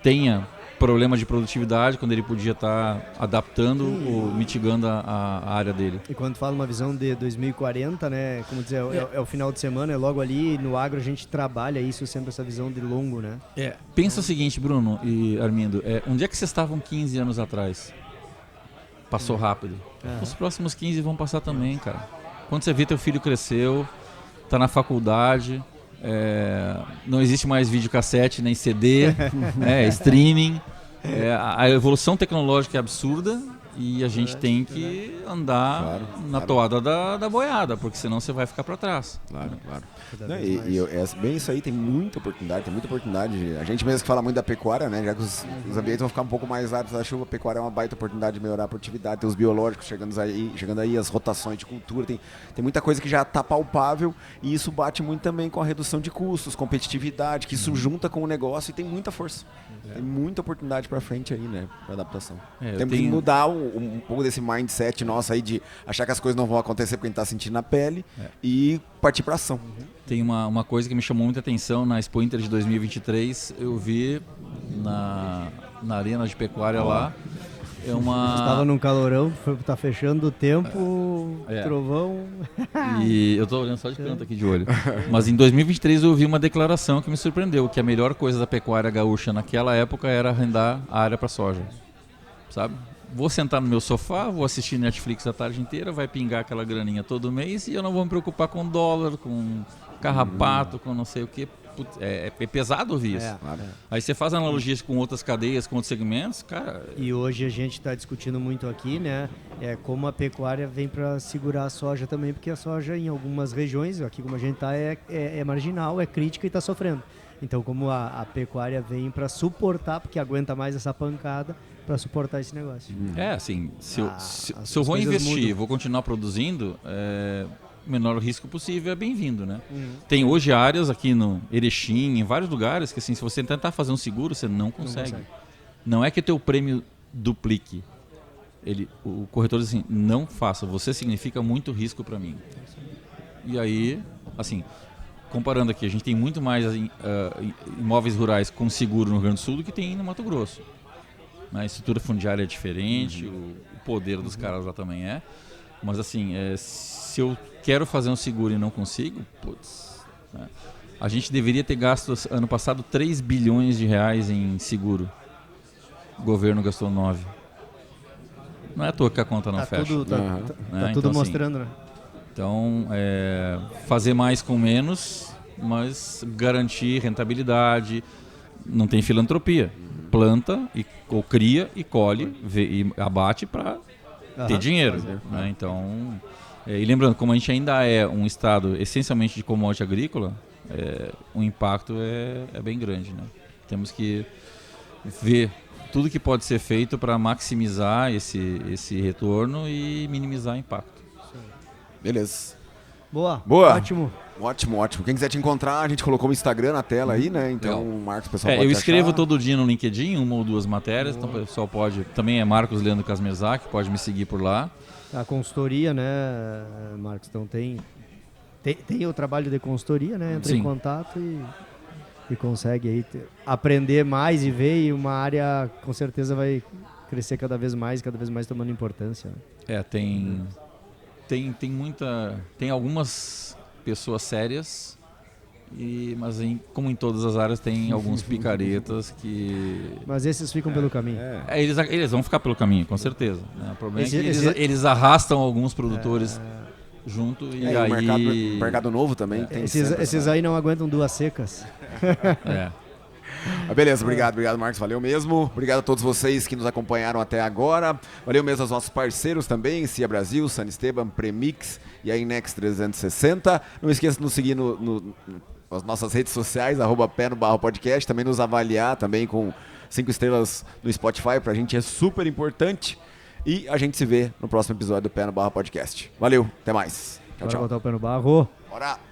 tenha problemas de produtividade quando ele podia estar adaptando ou mitigando a área dele. E quando fala uma visão de 2040, né? Como dizer, é o final de semana, é logo ali, no agro a gente trabalha isso, sempre essa visão de longo, né? Pensa o seguinte, Bruno e Armindo, onde é que vocês estavam 15 anos atrás? Passou rápido. Os próximos 15 vão passar também, cara. Quando você vê teu filho cresceu, tá na faculdade, não existe mais videocassete nem CD, streaming. A evolução tecnológica é absurda e a gente tem que andar na toada da boiada, porque senão você vai ficar para trás. Claro. Bem isso aí, tem muita oportunidade. A gente mesmo que fala muito da pecuária, né? Já que os ambientes vão ficar um pouco mais áridos da chuva, a pecuária é uma baita oportunidade de melhorar a produtividade, tem os biológicos chegando aí, as rotações de cultura, tem muita coisa que já está palpável e isso bate muito também com a redução de custos, competitividade, que isso junta com o negócio e tem muita força. Tem muita oportunidade para frente aí, né? Para adaptação. Temos que mudar um pouco desse mindset nosso aí de achar que as coisas não vão acontecer porque a gente está sentindo na pele e partir para ação. Tem uma coisa que me chamou muita atenção na Expo Inter de 2023, eu vi na arena de pecuária lá, Estava num calorão, tá fechando o tempo, trovão. E eu tô olhando só de canto aqui de olho. Mas em 2023 eu ouvi uma declaração que me surpreendeu, que a melhor coisa da pecuária gaúcha naquela época era arrendar a área para soja. Sabe? Vou sentar no meu sofá, vou assistir Netflix a tarde inteira, vai pingar aquela graninha todo mês e eu não vou me preocupar com dólar, com carrapato, com não sei o que. É pesado ouvir isso. Aí você faz analogias com outras cadeias, com outros segmentos, cara... E hoje a gente está discutindo muito aqui, né? Como a pecuária vem para segurar a soja também, porque a soja em algumas regiões, aqui como a gente está, é marginal, é crítica e está sofrendo. Então como a pecuária vem para suportar, porque aguenta mais essa pancada, para suportar esse negócio. Assim, se eu vou investir, vou continuar produzindo... o menor risco possível é bem-vindo, né? Tem hoje áreas aqui no Erechim, em vários lugares, que assim, se você tentar fazer um seguro, você não consegue. Não é que teu prêmio duplique. O corretor diz assim, não faça, você significa muito risco para mim. E aí, assim, comparando aqui, a gente tem muito mais imóveis rurais com seguro no Rio Grande do Sul do que tem no Mato Grosso. A estrutura fundiária é diferente, o poder dos caras lá também é. Mas assim, se eu quero fazer um seguro e não consigo, né? A gente deveria ter gasto ano passado 3 bilhões de reais em seguro. O governo gastou 9. Não é à toa que a conta não fecha. Tá tudo mostrando, né? Então, fazer mais com menos, mas garantir rentabilidade. Não tem filantropia. Planta, ou cria e colhe e abate para ter dinheiro. Né? Então, e lembrando, como a gente ainda é um estado essencialmente de commodity agrícola, o impacto é bem grande. Né? Temos que ver tudo que pode ser feito para maximizar esse retorno e minimizar o impacto. Beleza. Boa. Ótimo. Quem quiser te encontrar, a gente colocou o Instagram na tela aí, né? Então, Marcos, o pessoal pode eu escrevo achar. todo dia no LinkedIn, 1 ou 2 matérias, então o pessoal pode... Também é Marcos Leandro Kasmerzak, pode me seguir por lá. A consultoria, né, Marcos? Então tem o trabalho de consultoria, né? Entra em contato e consegue aí aprender mais e ver, e uma área com certeza vai crescer cada vez mais tomando importância. Né? Tem algumas pessoas sérias Mas como em todas as áreas tem alguns picaretas que... Mas esses ficam pelo caminho. Eles vão ficar pelo caminho, com certeza, né? O problema é que eles arrastam alguns produtores junto e aí... O mercado novo também tem... Esses aí não aguentam 2 secas. Mas beleza, obrigado, Marcos, valeu mesmo. Obrigado a todos vocês que nos acompanharam até agora. Valeu mesmo aos nossos parceiros também, Cia Brasil, San Esteban, Premix e a Inex 360. Não esqueça de nos seguir nas nossas redes sociais, @pé-no-barro-podcast, também nos avaliar também com 5 estrelas no Spotify, pra gente é super importante. E a gente se vê no próximo episódio do Pé no Barro Podcast. Valeu, até mais. Tchau, Bora tchau. botar o pé no barro. Bora!